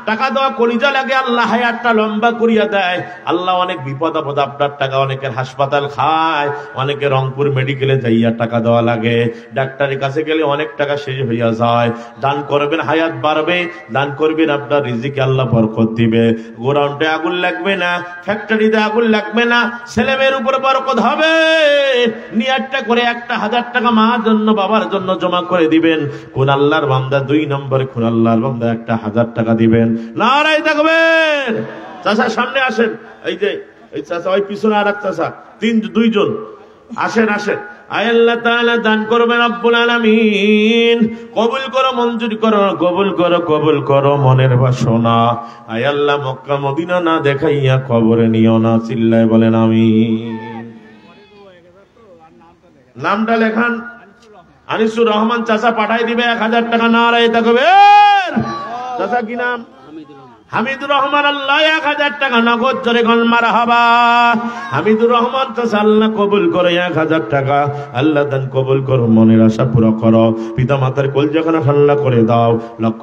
টাকা দেওয়া কলিজা লাগে, আল্লাহ হায়াতটা লম্বা করিয়া দেয়। আল্লাহ অনেক বিপদ আপদ আপনার টাকা, অনেকের হাসপাতাল খায়, অনেকে রংপুর মেডিকেলে যাইয়া টাকা দেওয়া লাগে, ডাক্তারের কাছে গেলে অনেক টাকা শেষ হইয়া যায়। দান করবেন, হায়াত বাড়বে। দান করবেন, আপনার রিজিকে আল্লাহ বরকত দিবে। গোডাউনটা আগুন লাগবে না, ফ্যাক্টরিতে আগুন লাগবে না, ছেলে মেয়ের উপর বরকত হবে। নিয়াতটা করে 1,000 টাকা মার জন্য, বাবার জন্য জমা করে দিবেন। কোন আল্লাহর বান্দা? 2 নম্বরে, কোন আল্লাহর বান্দা 1,000 টাকা দিবেন? নারাই তাকবীর। চাচা সামনে আসেন। এই যে এই চাচা, ওই পিছনে আর এক চাচা, 2 জন আসেন, আসেন। আয় আল্লাহ তাআলা দান করবেন রব্বুল আলামিন, কবুল করো, মঞ্জুর করো, কবুল করো, কবুল করো মনের বাসনা। আয় আল্লাহ, মক্কা মদিনা না দেখাইয়া কবরে নিও না। চিল্লায় বলেন আমিন। নামটা লেখান, আনিসুর রহমান চাচা পাঠাই দিবে 1,000 টাকা। নারায়ে তাকবীর। চাচা কি নাম? হামিদুর রহমান। আল্লাহ 1,000 টাকা নগদ, জোরে কোন মারহাবা। হামিদুর রহমান চাচা, আল্লাহ কবুল করো 1,000 টাকা। আল্লাহ দান কবুল করো, মনের আশা পুরো করো, পিতা মাতার কলজাখানা ঠান্ডা করে দাও। লক্ষ